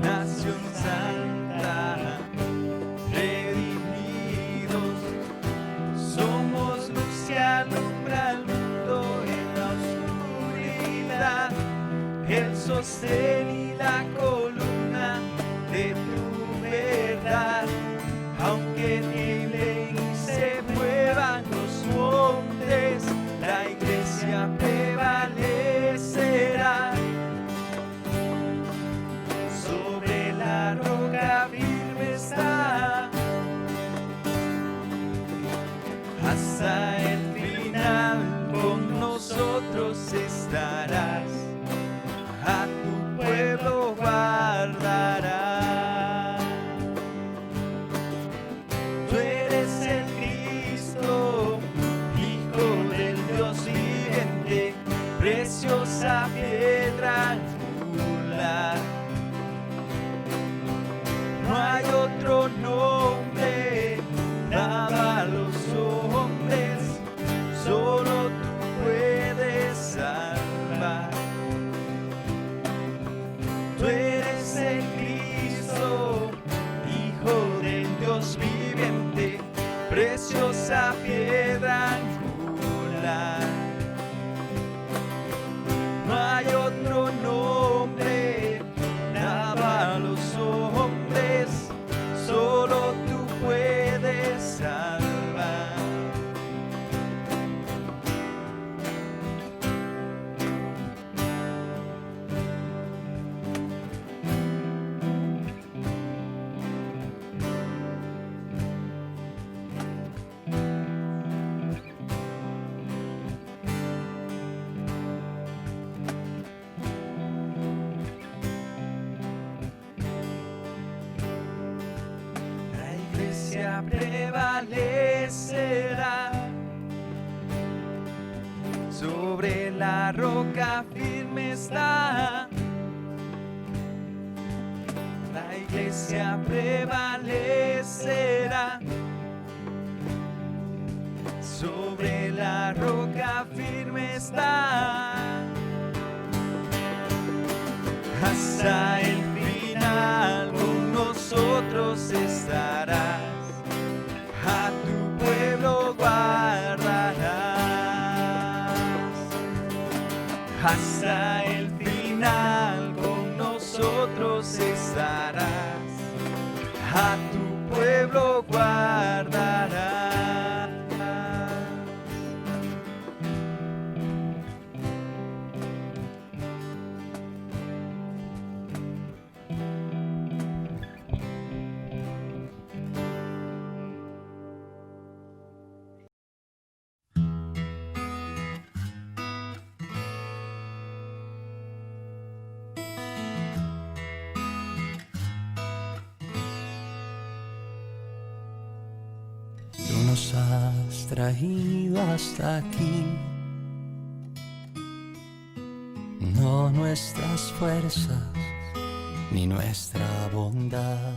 nación santa, redimidos, somos luz que alumbra al mundo en la oscuridad, el sostén y la columna de tu verdad. Aunque tiemblen y se muevan los montes, la iglesia prevalecerá. Sobre la roca firme está, nosotros estarás, a tu pueblo guardarás. Tú eres el Cristo, Hijo del Dios viviente, preciosa piedra angular. No hay otro nombre dado a los hombres, solo tú puedes salvar. Tú eres el Cristo, Hijo del Dios viviente, preciosa piedra angular. No hay otro nombre dado a los hombres, solo tú puedes salvar. La iglesia prevalecerá, sobre la roca firme está. La iglesia prevalecerá, sobre la roca firme está. Hasta el final con nosotros estarás, a tu pueblo guardarás. Hasta el final con nosotros estarás, a tu pueblo guardarás. Tú nos has traído hasta aquí, no nuestras fuerzas ni nuestra bondad,